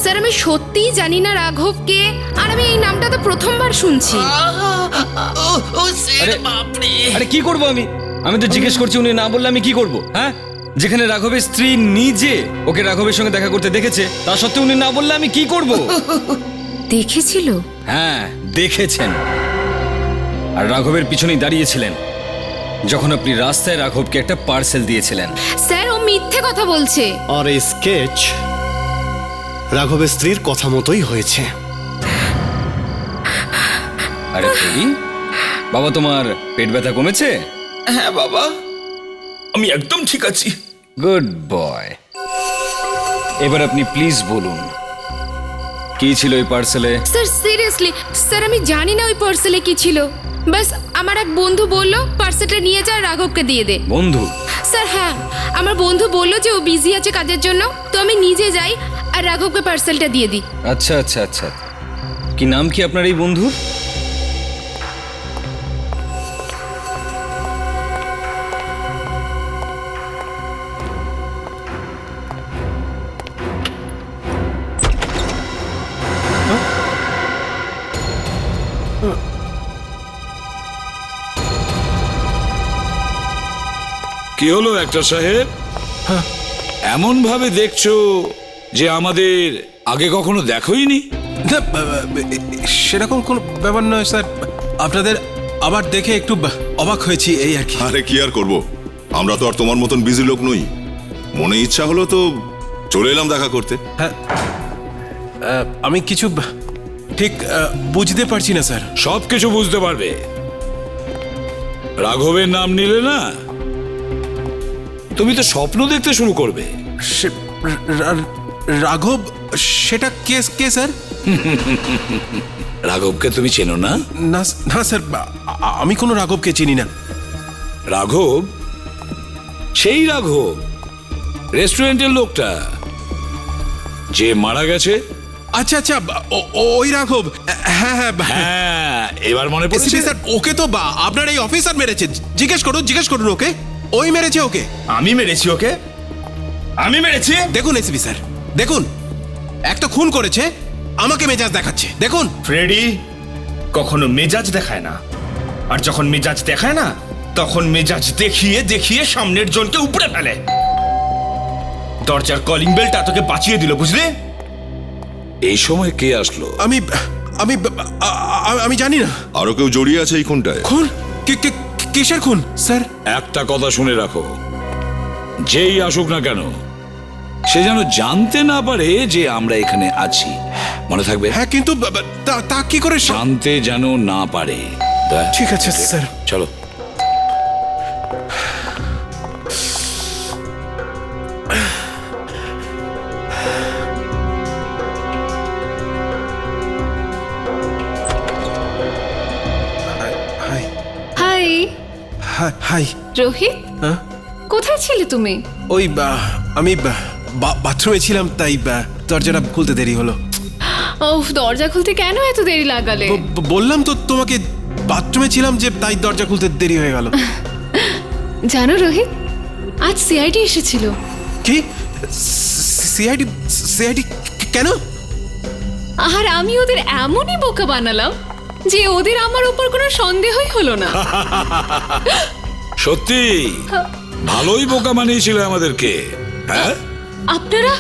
স্যার আমি সত্যিই জানি না রাঘবকে, আর আমি এই নামটা তো প্রথমবার শুনছি। আরে কি করবো আমি তো জিজ্ঞেস করছি, উনি না বললে আমি কি করব? হ্যাঁ, যেখানে রাঘবের স্ত্রী নিজে ওকে রাঘবের সঙ্গে দেখা করতে দেখেছে, তা সত্ত্বেও উনি না বললে আমি কি করব? দেখেছিল? হ্যাঁ, দেখেছেন। আর রাঘবের পিছনেই দাঁড়িয়েছিলেন যখন আপনি রাস্তায় রাঘবকে একটা পার্সেল দিয়েছিলেন। স্যার, ও মিথ্যে কথা বলছে। আর এই স্কেচ রাঘবের স্ত্রীর কথা মতোই হয়েছে। আরে ফ্রেডি, বাবা তোমার পেট ব্যথা কমেছে? হ্যাঁ বাবা, আমি একদম ঠিক আছি। Good boy. এবার আপনি প্লিজ বলুন কি ছিল ওই পার্সেলে? স্যার সিরিয়াসলি, স্যার আমি জানি না ওই পার্সেলে কি ছিল। বাস আমার এক বন্ধু বলল পার্সেলটা নিয়ে যা, রাঘবকে দিয়ে দে। বন্ধু? স্যার হ্যাঁ, আমার বন্ধু বলল যে ও বিজি আছে কাজের জন্য, তো আমি নিজে যাই আর রাঘবকে পার্সেলটা দিয়ে দিই। আচ্ছা আচ্ছা আচ্ছা, কি নাম কি আপনার এই বন্ধুর? কি হলো একটা সাহেব? এমন ভাবে দেখছো যে আমাদের আগে কখনো দেখোইনি। না, সেরকম কোনো ব্যাপার নয় স্যার, আপনাদের আবার দেখে একটু অবাক হয়েছি এই আর কি। আরে কি আর করব, আমরা তো আর তোমার মতন বিজি লোক নই। মনে ইচ্ছা হলো তো চলে এলাম দেখা করতে। হ্যাঁ, আমি কিছু ঠিক বুঝতে পারছি না স্যার। সব কিছু বুঝতে পারবে। রাঘবের নাম নিলে না, তুমি তো স্বপ্ন দেখতে শুরু করবে। রাঘব? সেটা কে স্যার? রাঘবকে তুমি চেনো না? না স্যার, আমি কোনো রাঘবকে চিনি না। রাঘব, সেই রাঘব, রেস্টুরেন্টের লোকটা যে মারা গেছে। আচ্ছা আচ্ছা, ওই রাঘব। হ্যাঁ হ্যাঁ হ্যাঁ, এবার মনে পড়েছে। স্যার, ওকে তো আপনার এই অফিসার মেরেছে। জিজ্ঞেস করুন ওকে। ওই মেরেছে ওকে। আমি মেরেছি ওকে? আমি মেরেছি? দেখুন এসপি স্যার, দেখুন, একটা খুন করেছে, আমাকে মেজাজ দেখাচ্ছে। দেখুন ফ্রেডি কখনো মেজাজ দেখায় না, আর যখন মেজাজ দেখায় না তখন মেজাজ দেখিয়ে দেখিয়ে সামনের জনকে উপরে ফেলে। দরজার কলিং বেলটা তোকে বাঁচিয়ে দিল, বুঝলে? এই সময় কে আসলো? আমি আমি আমি জানি না। আরো কেউ জড়িয়ে আছে এই খুনটায়? খুন? কিসের খুন স্যার? একটা কথা শুনে রাখো, যেই আসুক না কেন সে যেন জানতে না পারে যে আমরা এখানে আছি। মনে থাকবে? হ্যাঁ, কিন্তু তা কি করে জানতে যেন না পারে। ঠিক আছে স্যার, চলো। হাই হাই রোহিত, কোথায় ছিলে তুমি? ওই আমি বাথরুমে ছিলাম, তাই দরজাটা খুলতে দেরি হলো। ওহ, দরজা খুলতে কেন এত দেরি লাগালে? বললাম তো তোমাকে, বাথরুমে ছিলাম যে, তাই দরজা খুলতে দেরি হয়ে গেল। জানো রোহিত, আজ সিআইডি এসেছিল। কি? সিআইডি কেন? আর আমি ওদের এমনই বোকা বানালাম যে ওদের আমার উপর কোনো সন্দেহই হলো না। সত্যি ভালোই বোকা বানিয়েছিল আমাদেরকে। হ্যাঁ, আপনারা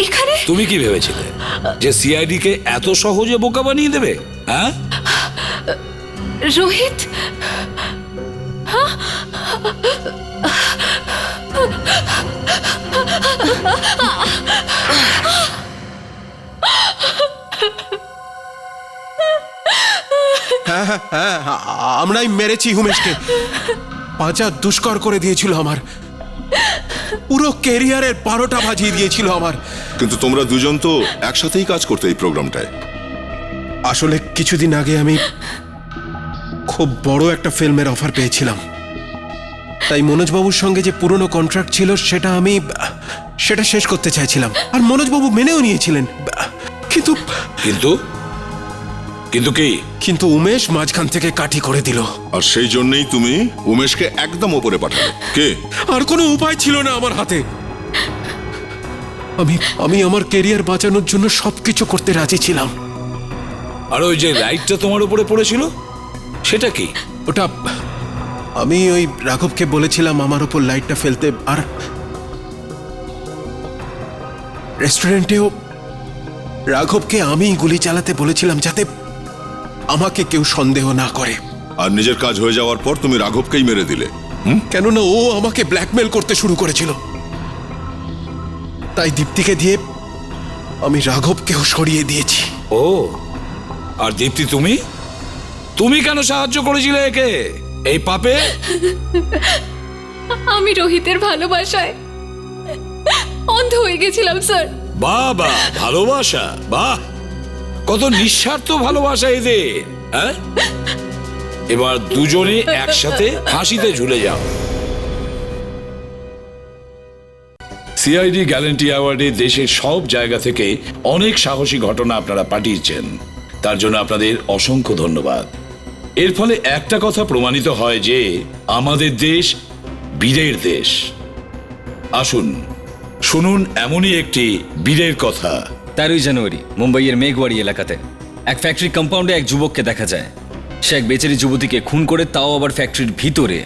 এখানে? তুমি কি ভেবেছিলে যে সিআইডি কে এত সহজে বোকা বানিয়ে দেবে? হ্যাঁ রোহিত, হ্যাঁ, আমরাই মেরেছি উমেশকে। পাঁচা দুষ্কর করে দিয়েছিল আমার, পুরো ক্যারিয়ারের 12টা বাজিয়ে দিয়েছিল আমার। কিন্তু তোমরা দুজন তো একসাথেই কাজ করতে এই প্রোগ্রামটায়। আসলে কিছুদিন আগে আমি খুব বড় একটা ফিল্মের অফার পেয়েছিলাম, তাই মনোজবাবুর সঙ্গে যে পুরনো কন্ট্রাক্ট ছিল সেটা শেষ করতে চাইছিলাম, আর মনোজবাবু মেনেও নিয়েছিলেন। কিন্তু কিন্তু কিন্তু কি? কিন্তু উমেশ মাঝখান থেকে কাঠি করে দিল। আর সেই জন্যই তুমি উমেশকে একদম ওপরে পাঠালে। কে? আর কোনো উপায় ছিল না আমার হাতে। আমি আমার ক্যারিয়ার বাঁচানোর জন্য সবকিছু করতে রাজি ছিলাম। আর ওই যে লাইটটা তোমার উপরে পড়েছিল, সেটা কি? ওটা আমি ওই রাঘবকে বলেছিলাম আমার উপর লাইটটা ফেলতে, আর রেস্টুরেন্টেও রাঘবকে আমি গুলি চালাতে বলেছিলাম যাতে আমাকে কেউ সন্দেহ না করে। আর নিজের কাজ হয়ে যাওয়ার পর তুমি রাঘবকেই মেরে দিলে। কেননা ও আমাকে ব্ল্যাকমেল করতে শুরু করেছিল, তাই দীপ্তিকে দিয়ে আমি রাঘবকেও সরিয়ে দিয়েছি। ও, আর দীপ্তি তুমি কেন সাহায্য করেছিলে একে এই পাপে? আমি রোহিতের ভালোবাসায় অন্ধ হয়ে গেছিলাম স্যার। বাহ বাহ, ভালোবাসা, বাহ, কত নিঃস্বার্থ ভালোবাসা এদের। হ্যাঁ, এবার দুজনে একসাথে ফাঁসিতে ঝুলে যাও। সিআইডি গ্যালান্টি অ্যাওয়ার্ডে দেশের সব জায়গা থেকে অনেক সাহসী ঘটনা আপনারা পাঠিয়েছেন, তার জন্য আপনাদের অসংখ্য ধন্যবাদ। এর ফলে একটা কথা প্রমাণিত হয় যে আমাদের দেশ বীরের দেশ। আসুন শুনুন এমনই একটি বীরের কথা। 13 জানুয়ারি মুম্বাইয়ের মেঘওয়াড়ি এলাকাতে এক ফ্যাক্টরি কম্পাউন্ডে এক যুবককে দেখা যায়। সে এক বেচারি যুবতীকে খুন করে, তাও আবার ফ্যাক্টরির ভিতরে।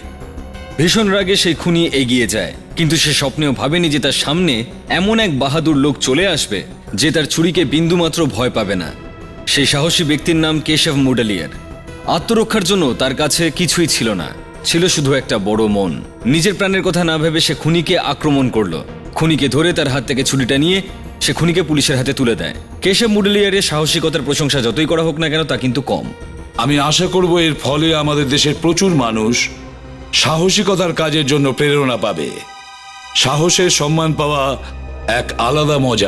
ভীষণ রাগে সেই খুনি এগিয়ে যায়, কিন্তু সে স্বপ্নেও ভাবেনি যে তার সামনে এমন এক বাহাদুর লোক চলে আসবে যে তার ছুরিকে বিন্দুমাত্র ভয় পাবে না। সেই সাহসী ব্যক্তির নাম কেশব মুডালিয়ার। আত্মরক্ষার জন্য তার কাছে কিছুই ছিল না, ছিল শুধু একটা বড় মন। নিজের প্রাণের কথা না ভেবে সে খুনিকে আক্রমণ করলো। খুনিকে ধরে তার হাত থেকে ছুরিটা নিয়ে সে খুনিকে পুলিশের হাতে তুলে দেয়। কেশব মুডালিয়ারের সাহসিকতার প্রশংসা যতই করা হোক না কেন তা কিন্তু কম। আমি আশা করব এর ফলে আমাদের দেশের প্রচুর মানুষ সাহসিকতার কাজের জন্য প্রেরণা পাবে। সাহসের সম্মান পাওয়া এক আলাদা মজা।